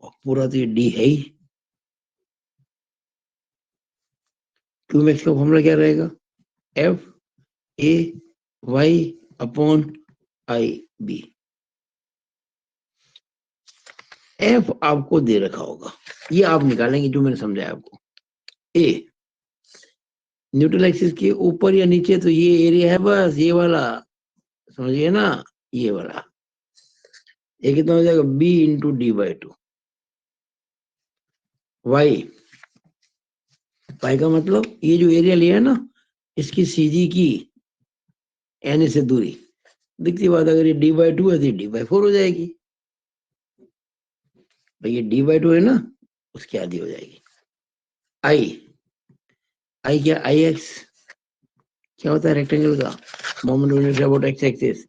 [SPEAKER 1] और पूरा तो ये d है ही। क्यू मैक्स का फॉर्मूला क्या रहेगा, F A Y upon I B. F आपको दे रखा होगा, ये आप निकालेंगे जो मैंने समझाया आपको। ए न्यूट्रल एक्सिस के ऊपर या नीचे, तो ये एरिया है बस, ये वाला समझिए ना, ये वाला। ये कितना हो जाएगा, बी इंटू d/2। वाई, पाई का मतलब ये जो एरिया लिया है ना, इसकी सीधी की एन से दूरी। दिखती बात, अगर ये d/2 है तो d/4 हो जाएगी, भाई ये d/2 है ना, उसकी आधी हो जाएगी। आई, आई क्या, आई एक्स क्या होता है रेक्टेंगल का, moment of inertia about X axis,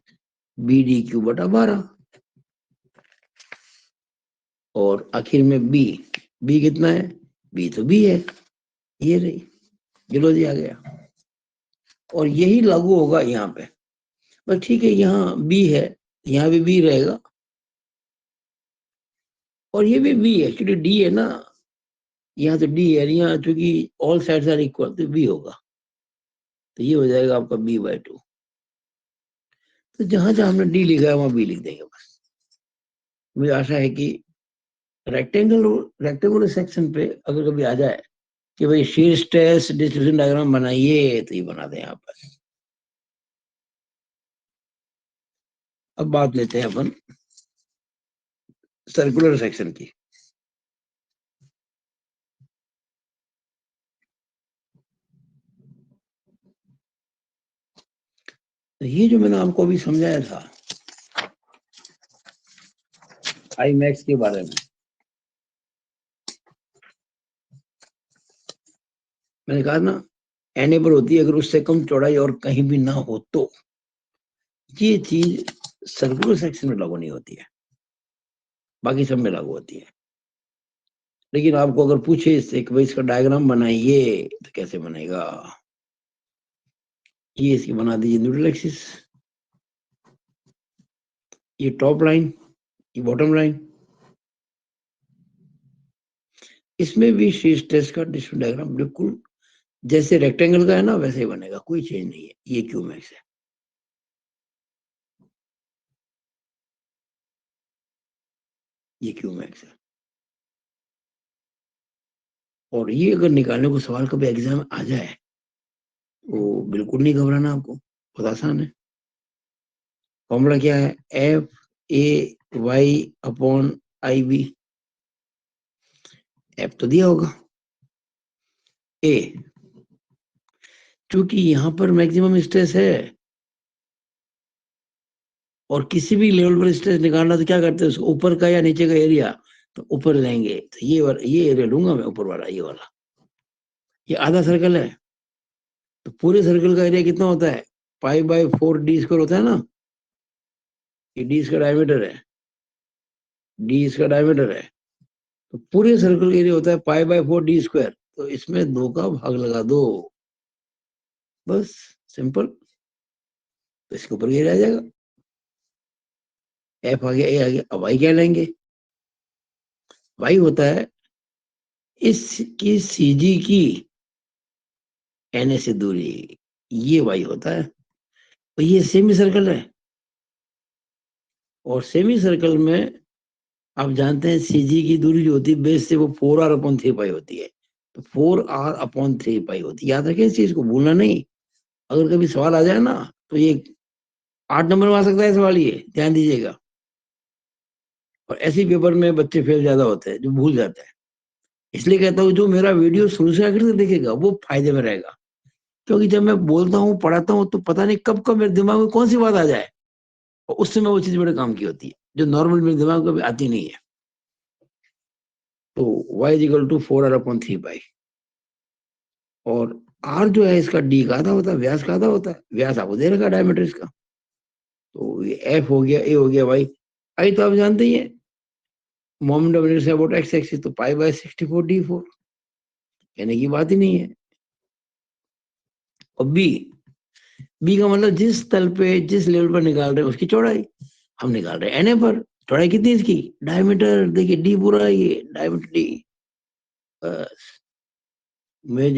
[SPEAKER 1] B D cube बटा 12। और आखिर में बी, बी कितना है, बी तो बी है, ये रही, चलो जी आ गया। और यही लागू होगा यहाँ पे, बस ठीक है, यहाँ बी है, यहाँ भी बी रहेगा और ये भी बी है, क्योंकि डी है ना, यहाँ तो डी है, यहाँ चूंकि ऑल साइड्स आर इक्वल तो बी होगा, तो ये हो जाएगा आपका b/2। तो जहां जहां हमने डी लिखा है वहां बी लिख देंगे बस। मुझे आशा है कि रेक्टेंगल रेक्टेंगुलर सेक्शन पे अगर कभी आ जाए कि भाई शीयर स्ट्रेस डिस्ट्रीब्यूशन डायग्राम बनाइए, तो ये बना दें यहाँ पर। अब बात लेते हैं अपन सर्कुलर सेक्शन की। तो ये जो मैंने आपको अभी समझाया था आई मैक्स के बारे में, मैंने कहा ना एन पर होती है, अगर उससे कम चौड़ाई और कहीं भी ना हो तो ये चीज सर्कुलर सेक्शन में लागू नहीं होती है, बाकी सब में लागू होती है। लेकिन आपको अगर पूछे इससे कि भाई इसका डायग्राम बनाइए, तो कैसे बनेगा, ये इसकी बना दीजिए न्यूट्रल एक्सिस, ये टॉप लाइन, ये बॉटम लाइन, इसमें भी शीयर स्ट्रेस का डिस्ट्रीब्यूशन डायग्राम बिल्कुल जैसे रेक्टेंगल का है ना वैसे ही बनेगा, कोई चेंज नहीं है। ये क्यू मैक्स है। ये क्यू मैक्स है। और ये अगर निकालने को सवाल कभी एग्जाम में आ जाए वो बिल्कुल नहीं घबराना आपको, बहुत आसान है। फॉर्मूला क्या है, F A Y upon I B. F तो दिया होगा, ए, क्योंकि यहां पर मैक्सिमम स्ट्रेस है और किसी भी लेवल पर स्ट्रेस निकालना तो क्या करते हैं, उसको ऊपर का या नीचे का एरिया, तो ऊपर लेंगे, तो ये एरिया लूंगा मैं ऊपर वाला, ये वाला, ये आधा सर्कल है, तो पूरे सर्कल का एरिया कितना होता है, पाई बाय 4d² होता है ना, ये डी इसका डायमीटर है, डी इसका डायमीटर है, तो पूरे सर्कल का एरिया होता है पाई बाय 4d², तो इसमें 2 का भाग लगा दो, बस, सिंपल। तो इसके ऊपर ये रह जाएगा, एफ आ गया, ए आ गया। अब वाई क्या लेंगे, वाई होता है इसकी सीजी की एन से दूरी, ये वाई होता है। तो ये सेमी सर्कल है, और सेमी सर्कल में आप जानते हैं सीजी की दूरी जो होती है बेस से, वो 4r/3π होती है, तो 4r/3π होती है, याद रखें इस चीज को, भूलना नहीं। अगर कभी सवाल आ जाए ना, तो ये 8 नंबर में आ सकता है सवाल, ये ध्यान दीजिएगा। और ऐसे पेपर में बच्चे फेल ज्यादा होते हैं, जो भूल जाते हैं। इसलिए कहता हूँ जो मेरा वीडियो शुरू से आखिर तक देखेगा वो फायदे में रहेगा, क्योंकि जब मैं बोलता हूँ पढ़ाता हूँ तो पता नहीं कब कब मेरे दिमाग में कौन सी बात आ जाए, और उस समय वो चीज मेरे काम की होती है, जो नॉर्मल मेरे दिमाग में कभी आती नहीं है। तो y = 4r/3π, और r जो है इसका d का आधा होता है, व्यास का आधा होता है, व्यास आपको दे रखा है डायमीटर इसका। तो ये f हो गया, a हो गया, y, आई तो आप जानते ही है, moment of inertia about x axis, तो π/64d4, कहने की बात ही नहीं है। और बी का मतलब जिस तल पे जिस लेवल पर निकाल रहे हैं उसकी चौड़ाई, हम निकाल रहे हैं एनए पर, चौड़ाई कितनी है इसकी, डायमीटर देखिए, डी पूरा है, ये डायमीटर डी।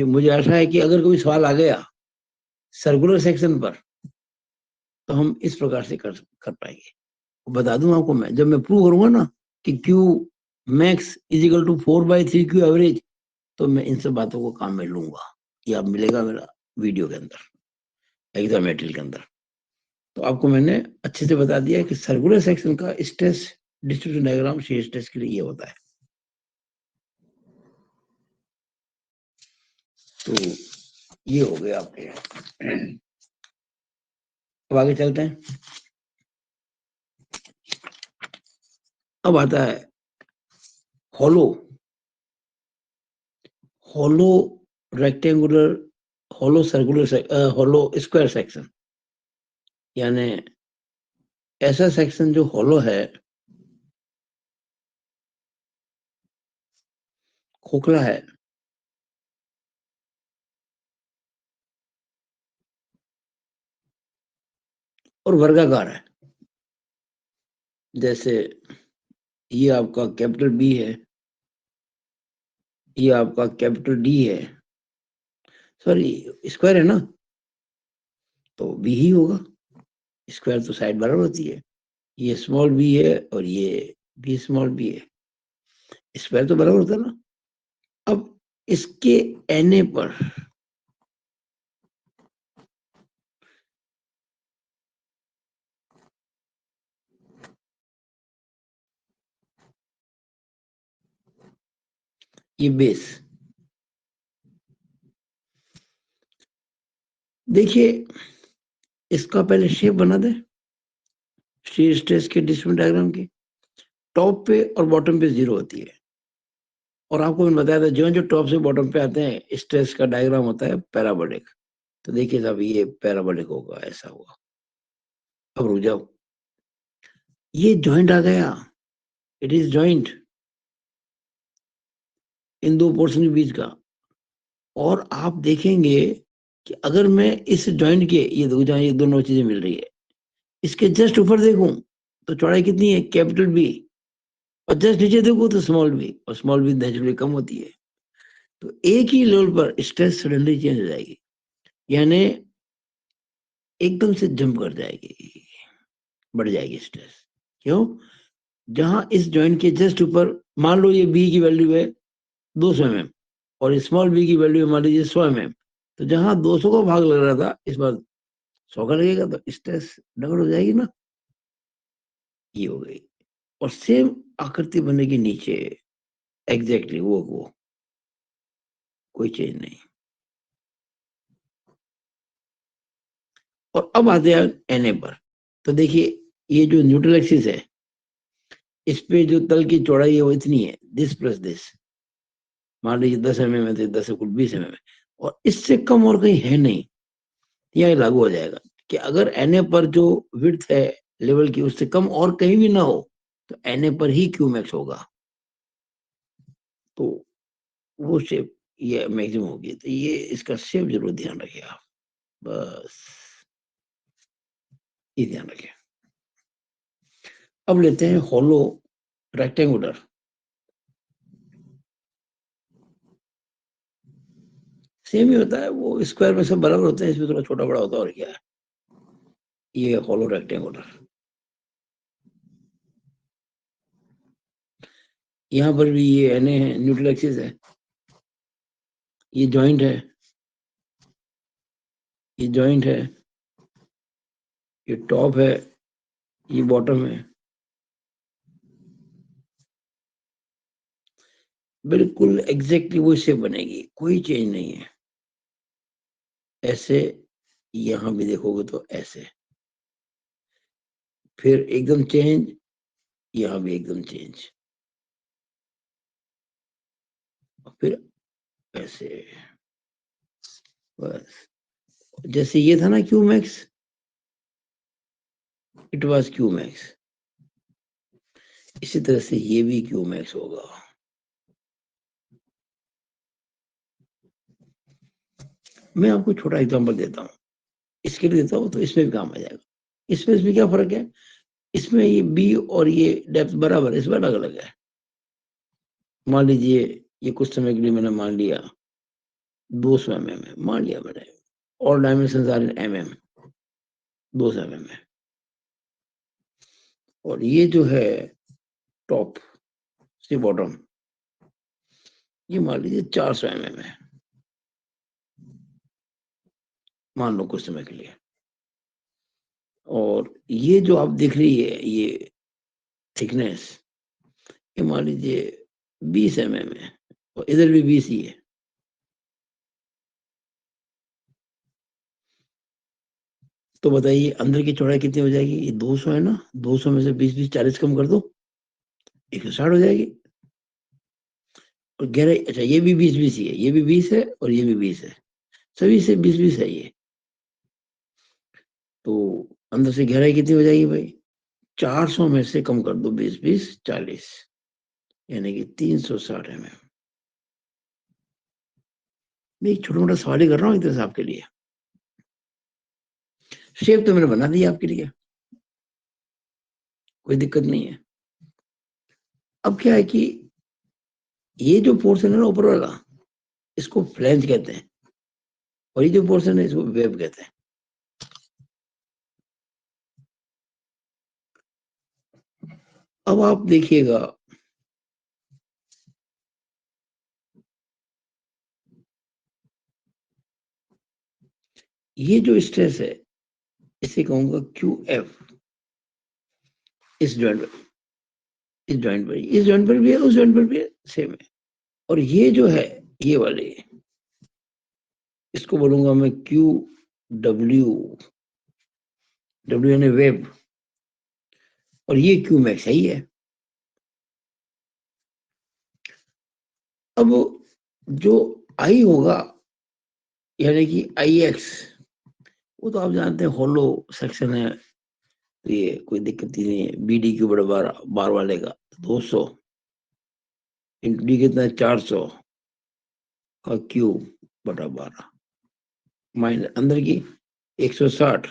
[SPEAKER 1] मुझे आशा है कि अगर कोई सवाल आ गया सर्कुलर सेक्शन पर, तो हम इस प्रकार से कर पाएंगे। बता दूं आपको, मैं जब मैं प्रूव करूंगा ना कि क्यू मैक्स = 4/3 क्यू एवरेज, तो मैं इन सब बातों को काम में लूंगा, ये आप मिलेगा मेरा वीडियो के अंदर, एग्जाम मटेरियल के अंदर। तो आपको मैंने अच्छे से बता दिया कि सर्कुलर सेक्शन का stress distribution diagram shear stress के लिए ये होता है। तो ये हो गया आपके। अब आगे चलते हैं। अब आता है hollow, hollow rectangular, hollow circular, hollow square section, यानी ऐसा सेक्शन जो हॉलो है, खोखला है, और वर्गाकार है। जैसे ये आपका कैपिटल बी है, ये आपका कैपिटल डी है, सॉरी स्क्वायर है ना, तो बी ही होगा, स्क्वायर तो साइड बराबर होती है, ये स्मॉल बी है और ये बी स्मॉल बी है, स्क्वायर तो बराबर होता है ना। अब इसके एनए पर ये बेस, देखिए इसका पहले शेप बना दे, shear स्ट्रेस के डिस्ट्रीब्यूशन डायग्राम की, टॉप पे और बॉटम पे 0 होती है, और आपको मैंने बताया था जो जो टॉप से बॉटम पे आते हैं स्ट्रेस का डायग्राम होता है पैराबोलिक। तो देखिए साहब ये पैराबोलिक होगा, ऐसा होगा। अब रुक जाओ, ये जॉइंट आ गया, इट इज जॉइंट इन दो पोर्शन के बीच का। और आप देखेंगे कि अगर मैं इस जॉइंट के, ये देखो जहाँ ये दोनों चीजें मिल रही है, इसके जस्ट ऊपर देखूं तो चौड़ाई कितनी है, कैपिटल बी, और जस्ट नीचे देखो तो स्मॉल बी, और स्मॉल बी नेचुरली कम होती है। तो एक ही लेवल पर स्ट्रेस सडनली चेंज हो जाएगी, यानी एकदम से जंप कर जाएगी, बढ़ जाएगी स्ट्रेस। क्यों, जहां इस जॉइंट के जस्ट ऊपर मान लो ये बी की वैल्यू है 200 mm और स्मॉल बी की वैल्यू मान लीजिए 100 mm, तो जहां 200 का भाग लग रहा था इस बार 100 का लगेगा, तो स्ट्रेस डबल हो जाएगी ना, ये हो गई। और सेम आकृति बनेगी नीचे, एग्जैक्टली वो कोई चेंज नहीं। और अब आते हैं एनए पर। तो देखिए ये जो न्यूट्रल एक्सिस है इस पे जो तल की चौड़ाई है वो इतनी है, दिस प्लस दिस, मान लीजिए 10 mm है तो 10 कुल 20 mm है, और इससे कम और कहीं है नहीं। यह लागू हो जाएगा कि अगर एनए पर जो विड्थ है लेवल की उससे कम और कहीं भी ना हो तो एनए पर ही क्यू मैक्स होगा, तो वो शेप ये मैक्सिमम होगी। तो ये इसका शेप जरूर ध्यान रखिए आप, बस ये ध्यान रखिए। अब लेते हैं हॉलो रेक्टेंगुलर। सेम ही होता है, वो स्क्वायर में सब बराबर होते हैं, इसमें थोड़ा छोटा बड़ा होता है और क्या है। ये हॉलो रेक्टेंगुलर, यहाँ पर भी ये एन है, न्यूट्रल एक्सिस है, ये जॉइंट है, ये जॉइंट है, ये टॉप है, ये बॉटम है, बिल्कुल एग्जैक्टली वो शेप बनेगी, कोई चेंज नहीं है। ऐसे यहां भी देखोगे तो ऐसे, फिर एकदम चेंज, यहां भी एकदम चेंज, और फिर ऐसे, बस जैसे ये था ना Q max, it was Q max, इसी तरह से ये भी क्यू मैक्स होगा। मैं आपको छोटा एग्जांपल देता हूँ, इसके लिए देता हूँ तो इसमें भी काम आ जाएगा। इसमें क्या फर्क है, इसमें ये बी और ये डेप्थ बराबर है, इसमें अलग अलग है। मान लीजिए ये कुछ समय के लिए मैंने मान लिया 200 mm है, मान लिया मैंने, और dimension are in mm, 200 mm है, और ये जो है टॉप से बॉटम, ये मान लीजिए 400 mm है, मान लो कुछ समय के लिए। और ये जो आप देख रही है ये थिकनेस, ये मान लीजिए 20 mm है, और इधर भी 20 ही है। तो बताइए अंदर की चौड़ाई कितनी हो जाएगी, ये 200 है ना, 200 में से 20 20 40 कम कर दो, 160 हो जाएगी। और गहराई, अच्छा ये भी 20 20 ही है, ये भी 20 है और ये भी 20 है, सभी से 20 20 है ये। तो अंदर से गहराई कितनी हो जाएगी भाई, 400 में से कम कर दो 20 20 40, यानी कि 360 mm। मैं एक छोटा मोटा सवाल ही कर रहा हूँ एक तरह से आपके लिए, शेप तो मैंने बना दिया आपके लिए, कोई दिक्कत नहीं है। अब क्या है कि ये जो पोर्शन है ना ऊपर वाला, इसको फ्लैंज कहते हैं, और ये जो पोर्शन है इसको वेब कहते हैं। अब आप देखिएगा, ये जो स्ट्रेस है इसे कहूंगा क्यू एफ, इस जॉइंट पर, इस जॉइंट पर, इस जॉइंट पर भी है, उस जॉइंट पर भी है, सेम है। और ये जो है ये वाले, इसको बोलूंगा मैं क्यू डब्ल्यू, डब्ल्यू यानी वेब, और ये क्यू मैक्स है ही है। अब जो आई होगा यानी कि आई एक्स, वो तो आप जानते हैं होलो सेक्शन है, तो ये कोई दिक्कत ही नहीं है, बी डी क्यू बड़ा बार बार वाले का 200 इंटू डी कितना है 400 का क्यूब बटा 12, माइनस अंदर की 160,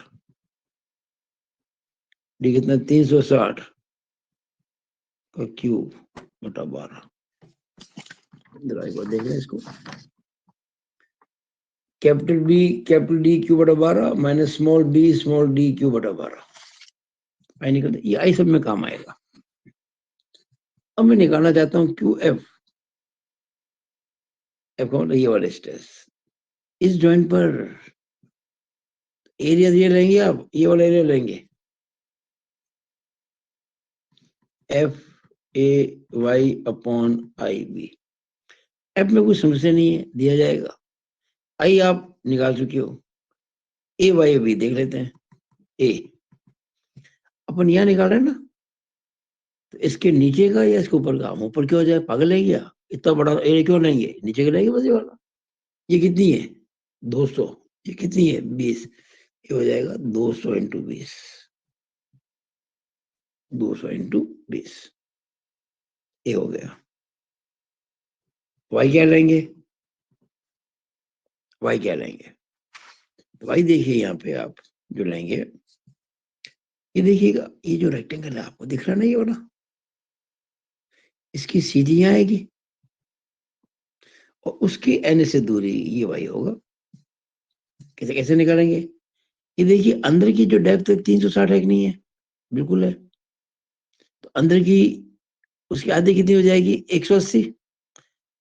[SPEAKER 1] डी कितना 360 का क्यूब बटा 12। जरा एक बार देख लें इसको, कैपिटल डी क्यू बटा 12 माइनस स्मॉल डी क्यू बटा 12, आई निकलता, ये आई सब में काम आएगा। अब मैं निकालना चाहता हूँ क्यू एफ, एफ का मतलब ये वाला स्ट्रेस। इस जॉइंट पर एरिया ये लेंगे, आप ये वाला एरिया लेंगे, F A Y upon I B. F में कोई समस्या नहीं है, दिया जाएगा। आई आप निकाल चुके हो, ए वाई बी देख लेते हैं। ए अपन यहां निकाल रहे हैं ना, तो इसके नीचे का या इसके ऊपर का? हम ऊपर क्यों हो जाए, पागल है क्या? इतना बड़ा एरिया क्यों लेंगे, नीचे का लेंगे बस ये वाला। ये कितनी है, 200। ये कितनी है, 20। ये हो जाएगा 200 इंटू 20, 200 इंटू 20। ये हो गया। वाई क्या लेंगे, वाई क्या लेंगे? तो वाई देखिए यहाँ पे आप जो लेंगे, ये देखिएगा, ये जो रेक्टेंगल है आपको दिख रहा नहीं हो ना, इसकी सीधी यहाँ आएगी और उसकी एन से दूरी ये वाई होगा। कैसे कैसे निकालेंगे? ये देखिए अंदर की जो डेप्थ है 360 है कि नहीं है? बिल्कुल है। तो अंदर की उसकी आधी कितनी हो जाएगी, 180।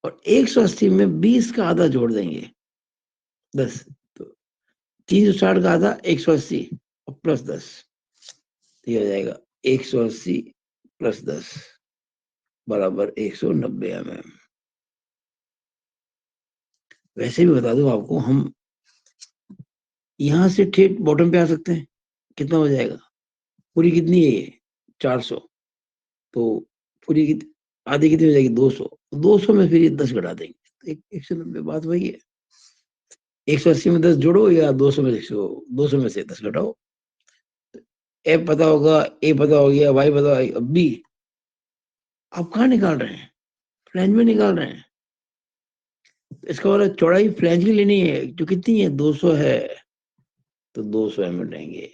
[SPEAKER 1] और 180 में 20 का आधा जोड़ देंगे, 10। तो 360 का आधा 180 और प्लस 10, तो ये हो जाएगा 180 प्लस 10 बराबर 190 mm। वैसे भी बता दूं आपको, हम यहां से ठेठ बॉटम पे आ सकते हैं। कितना हो जाएगा, पूरी कितनी है ये, 400। तो पूरी आधी कितनी हो जाएगी, 200। 200 में फिर ये 10 घटा देंगे, तो 190। बात वही है, 180 में 10 जोड़ो या 200 में 200 में से 10 घटाओ। ए पता होगा, ए पता हो गया, वाई पता होगा, बी आप कहाँ निकाल रहे हैं, फ्लैंज में निकाल रहे हैं। इसका मतलब चौड़ाई फ्लैंज की लेनी है, जो कितनी है, 200 है, तो 200 mm लेंगे।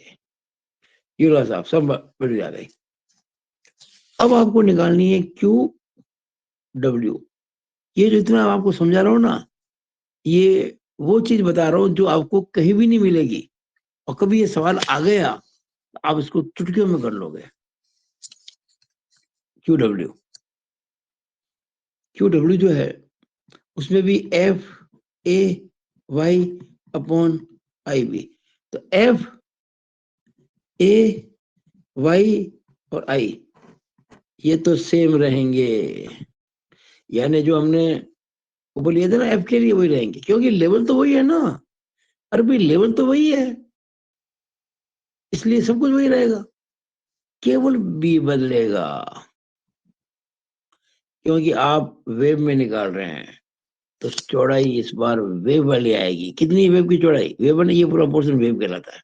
[SPEAKER 1] ये लो साहब, सब बढ़ जा गई। अब आपको निकालनी है क्यू डब्ल्यू। ये जो इतना आपको समझा रहा हूँ ना, ये वो चीज बता रहा हूँ जो आपको कहीं भी नहीं मिलेगी। और कभी ये सवाल आ गया, आप इसको चुटकियों में कर लोगे। क्यू डब्ल्यू, क्यू डब्ल्यू जो है उसमें भी F A Y upon I B. तो एफ ए वाई और आई ये तो सेम रहेंगे, यानी जो हमने ऊपर लिया था ना एफ के लिए, वही रहेंगे, क्योंकि लेवल तो वही है ना। अरे भाई लेवल तो वही है, इसलिए सब कुछ वही रहेगा, केवल बी बदलेगा, क्योंकि आप वेव में निकाल रहे हैं। तो चौड़ाई इस बार वेव वाली आएगी। कितनी वेव की चौड़ाई, वेव ने ये पूरा पोर्शन वेव कहलाता है।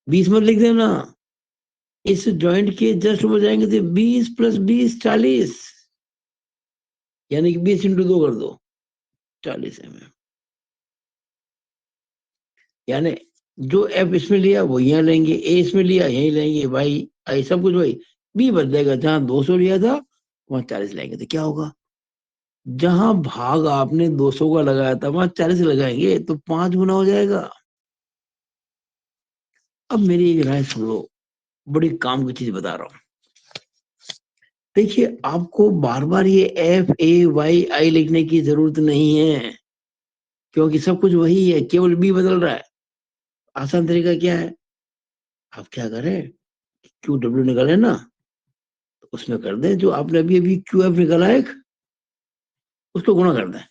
[SPEAKER 1] 20 मत लिख देना, इस जॉइंट के जस्ट ऊपर जाएंगे तो 20 प्लस 20 40, यानी कि 20 इंटू 2 कर दो, 40 mm। यानी जो एफ इसमें लिया वो यहाँ लेंगे, ए इसमें लिया यहीं लेंगे, भाई आई सब कुछ वही। बी बदलेगा, जहां 200 लिया था वहां 40 लेंगे, तो क्या होगा, जहां भाग आपने 200 का लगाया था वहां 40 लगाएंगे, तो 5 गुना हो जाएगा। अब मेरी एक राय सुन लो, बड़ी काम की चीज बता रहा हूँ। देखिए आपको बार बार ये एफ ए वाई आई लिखने की जरूरत नहीं है, क्योंकि सब कुछ वही है, केवल बी बदल रहा है। आसान तरीका क्या है, आप क्या करें, क्यू डब्ल्यू निकाले ना, तो उसमें कर दें जो आपने अभी अभी क्यू एफ निकाला है, उसको गुणा कर दें।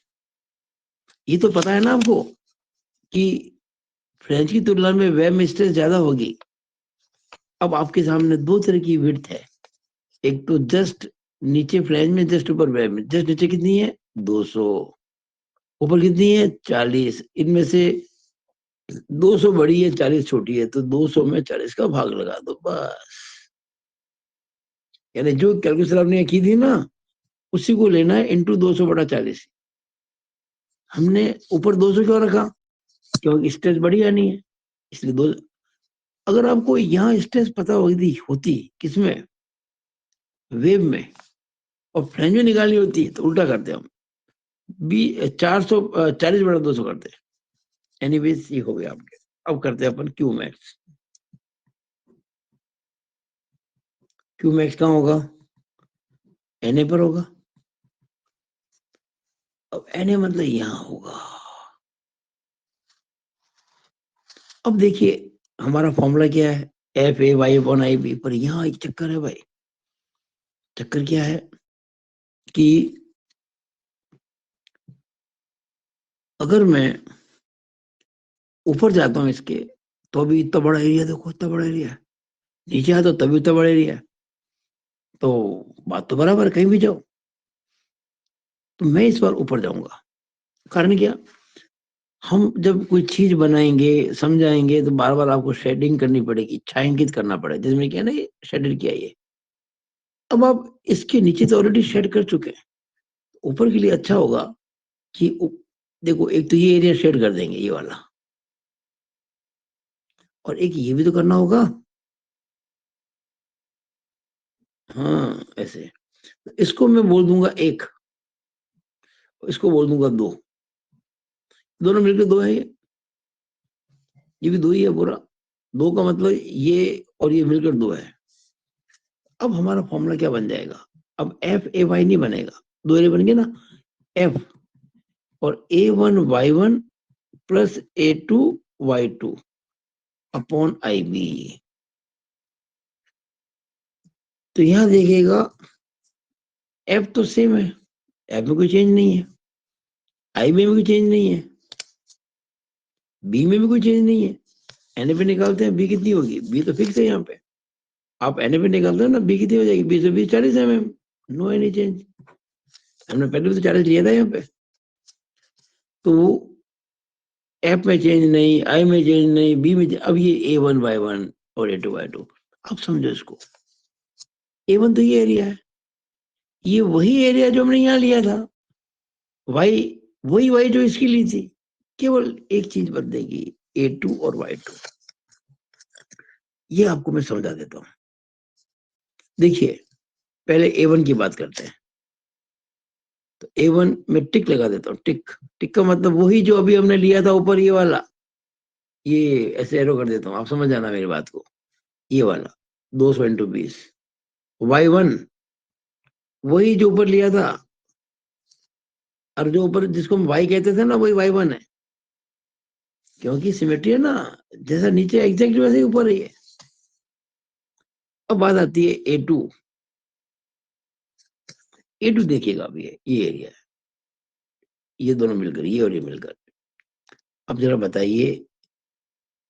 [SPEAKER 1] ये तो पता है ना आपको कि फ्रेंच की तुलना में वेब में स्ट्रेस ज्यादा होगी। अब आपके सामने दो तरह की विड्थ है, एक तो जस्ट नीचे फ्लैंज में, जस्ट ऊपर वेब में। जस्ट नीचे कितनी है, 200, ऊपर कितनी है, 40। इनमें से 200 बड़ी है, 40 छोटी है, तो 200 में 40 का भाग लगा दो बस। यानी जो कैलकुलेशन आपने की थी ना, उसी को लेना है, इंटू 200 बटा 40। हमने ऊपर 200 क्यों रखा, क्योंकि स्ट्रेस बढ़िया नहीं है, इसलिए दो। अगर आपको यहाँ स्ट्रेस पता होती किसमें, वेव में, और फ्लैंज में निकालनी होती तो उल्टा करते हम, बी 440 बटा 200 करते। एनीवेज ये हो गया आपके। अब करते हैं upon Q max. Q max कहाँ होगा, Na पर होगा। अब Na मतलब यहां होगा। अब देखिए हमारा फॉर्मूला क्या है, FA/Y/IB, पर यहां एक चक्कर है भाई। चक्कर क्या है कि अगर मैं ऊपर जाता हूं इसके, तो अभी इतना बड़ा एरिया, देखो इतना बड़ा एरिया है, नीचे आता तभी इतना बड़ा एरिया है, तो बात तो बराबर है, कहीं भी जाओ। तो मैं इस बार ऊपर जाऊंगा। कारण क्या, हम जब कोई चीज बनाएंगे समझाएंगे तो बार बार आपको शेडिंग करनी पड़ेगी, छायांकित करना पड़ेगा, जिसमें क्या ना ये शेडेड किया ये। अब आप इसके नीचे तो ऑलरेडी शेड कर चुके हैं, ऊपर के लिए अच्छा होगा कि देखो एक तो ये एरिया शेड कर देंगे, ये वाला, और एक ये भी तो करना होगा। हाँ ऐसे, इसको मैं बोल दूंगा एक, इसको बोल दूंगा दो, दोनों मिलकर दो है ये भी दो ही है पूरा। दो का मतलब ये और ये मिलकर दो है। अब हमारा फॉर्मूला क्या बन जाएगा, अब FA/Y नहीं बनेगा, दो एरिया बन गए ना, F और A1/Y1 plus A2/Y2 upon IB। तो यहां देखिएगा F तो सेम है, F में कोई चेंज नहीं है, I में भी कोई चेंज नहीं है, B में भी कोई चेंज नहीं है। एन पे निकालते हैं, B कितनी होगी, B तो फिक्स है यहाँ पे। आप एन पे निकालते हो ना, B कितनी हो जाएगी, 20 40 mm, नो एनी चेंज। हमने पहले भी तो 40 लिया था यहाँ पे। तो F में चेंज नहीं, I में चेंज नहीं, B में अब ये A1/Y1 और A2/Y2। अब समझो इसको, A1 तो ये एरिया है, ये वही एरिया जो हमने यहाँ लिया था, Y वही Y जो इसकी ली थी, केवल एक चीज बदलेगी, A2 और Y2। ये आपको मैं समझा देता हूँ। देखिए पहले A1 की बात करते हैं। तो A1 में टिक लगा देता हूँ, टिक। टिक का मतलब वही जो अभी हमने लिया था ऊपर, ये वाला, ये ऐसे एरो कर देता हूँ, आप समझ जाना मेरी बात को। ये वाला 200 × 20, Y1 वही जो ऊपर लिया था, और जो ऊपर जिसको हम Y कहते थे ना, वही Y1 है, क्योंकि सिमेट्री है ना, जैसा नीचे एग्जैक्ट वैसे ही ऊपर ही है। अब बात आती है A2। A2 देखिएगा अभी ये एरिया है, ये दोनों मिलकर, ये और ये मिलकर। अब जरा बताइए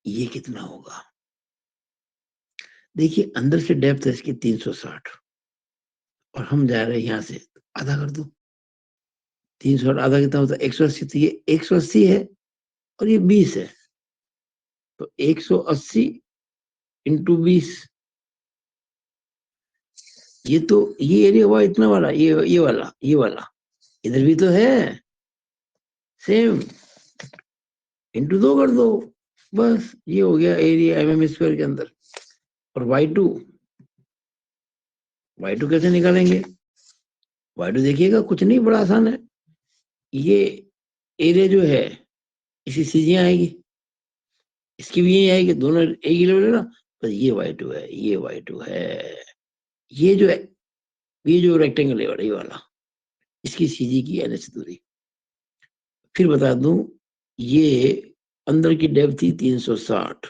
[SPEAKER 1] ये कितना होगा। देखिए अंदर से डेप्थ है इसकी 360, और हम जा रहे हैं यहाँ से, आधा कर दो, 360 आधा कितना होता है, 180। तो ये 180 है और ये 20 है, तो 180 × 20, ये तो ये एरिया हुआ इतना वाला, ये वाला, ये वाला इधर भी तो है सेम, इंटू 2 कर दो, बस ये हो गया एरिया mm² के अंदर। और Y2 कैसे निकालेंगे, Y2 देखिएगा कुछ नहीं, बड़ा आसान है। ये एरिया जो है इसी सीधी आएगी, इसकी भी यही आएगी, दोनों एक ही लेवल है ना, बस ये Y2 है, ये Y2 है। ये जो है, ये जो रेक्टेंगल है ये वाला, इसकी सीधी की NH दूरी। फिर बता दूं, ये अंदर की डेप्थ थी 360,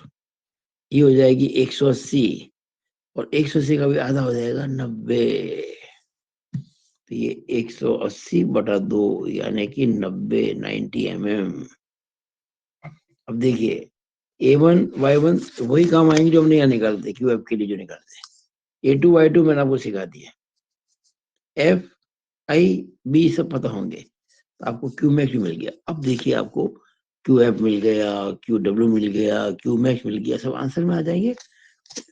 [SPEAKER 1] ये हो जाएगी 180, और 180 का भी आधा हो जाएगा 90। तो ये 180/2 यानी कि 90 mm। अब देखिए A1/Y1 वही काम आएंगे जो हमने यहाँ निकालते, QF के लिए जो निकालते। A2/Y2 मैंने आपको सिखा दिया, FI/B सब पता होंगे, तो आपको QMax भी मिल गया। अब देखिए आपको QF मिल गया, QW मिल गया, QMax मिल गया, सब आंसर में आ जाएंगे।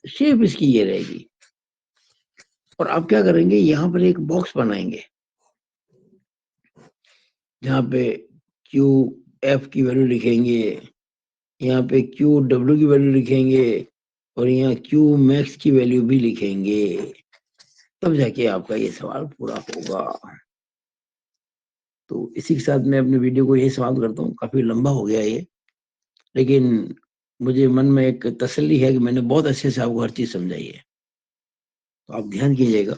[SPEAKER 1] शेप इसकी ये रहेगी, और आप क्या करेंगे, यहाँ पर एक बॉक्स बनाएंगे जहाँ पे QF की वैल्यू लिखेंगे, यहाँ पे QW की वैल्यू लिखेंगे, और यहाँ QMax की वैल्यू भी लिखेंगे, तब जाके आपका ये सवाल पूरा होगा। तो इसी के साथ मैं अपने वीडियो को यही समाप्त करता हूँ, काफी लंबा हो गया ये, लेकिन मुझे मन में एक तसल्ली है कि मैंने बहुत अच्छे से आपको हर चीज समझाई है। तो आप ध्यान कीजिएगा।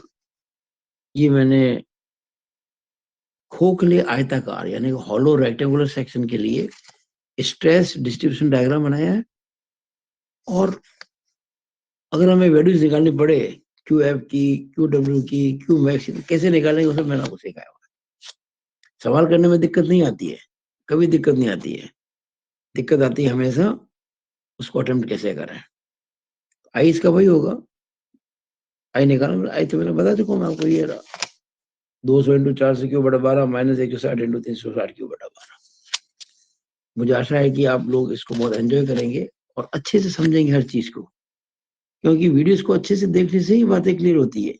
[SPEAKER 1] ये मैंने खोखले आयताकार यानी हॉलो रेक्टेंगुलर सेक्शन के लिए स्ट्रेस डिस्ट्रीब्यूशन डायग्राम बनाया है। और अगर हमें वैल्यूज निकालनी पड़े क्यू एफ की, क्यू डब्ल्यू की, क्यू मैक्स की, कैसे निकालेंगे वो सब मैंने आपको सिखाया हुआ है। सवाल करने में दिक्कत नहीं आती है, कभी दिक्कत नहीं आती है। दिक्कत आती है हमेशा उसको अटेम्प्ट कैसे करें। आई इसका वही होगा, आई निकालना। आई तो मैंने बता चुका हूँ आपको, ये रहा 200 इंटू 4 से क्यू बटा 12 माइनस 160 इंटू 360 क्यू बटा 12। मुझे आशा है कि आप लोग इसको बहुत एंजॉय करेंगे और अच्छे से समझेंगे हर चीज को, क्योंकि वीडियोस को अच्छे से देखने से ही बातें क्लियर होती है।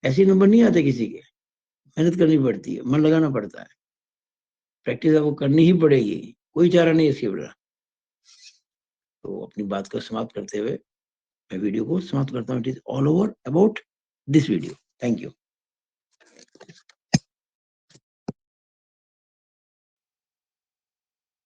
[SPEAKER 1] ऐसे नंबर नहीं आते किसी के, मेहनत करनी पड़ती है, मन लगाना पड़ता है, प्रैक्टिस आपको करनी ही पड़ेगी, कोई चारा नहीं इसके बिना। तो अपनी बात को समाप्त करते हुए मैं वीडियो को समाप्त करता हूँ। It is all over about this video. Thank you.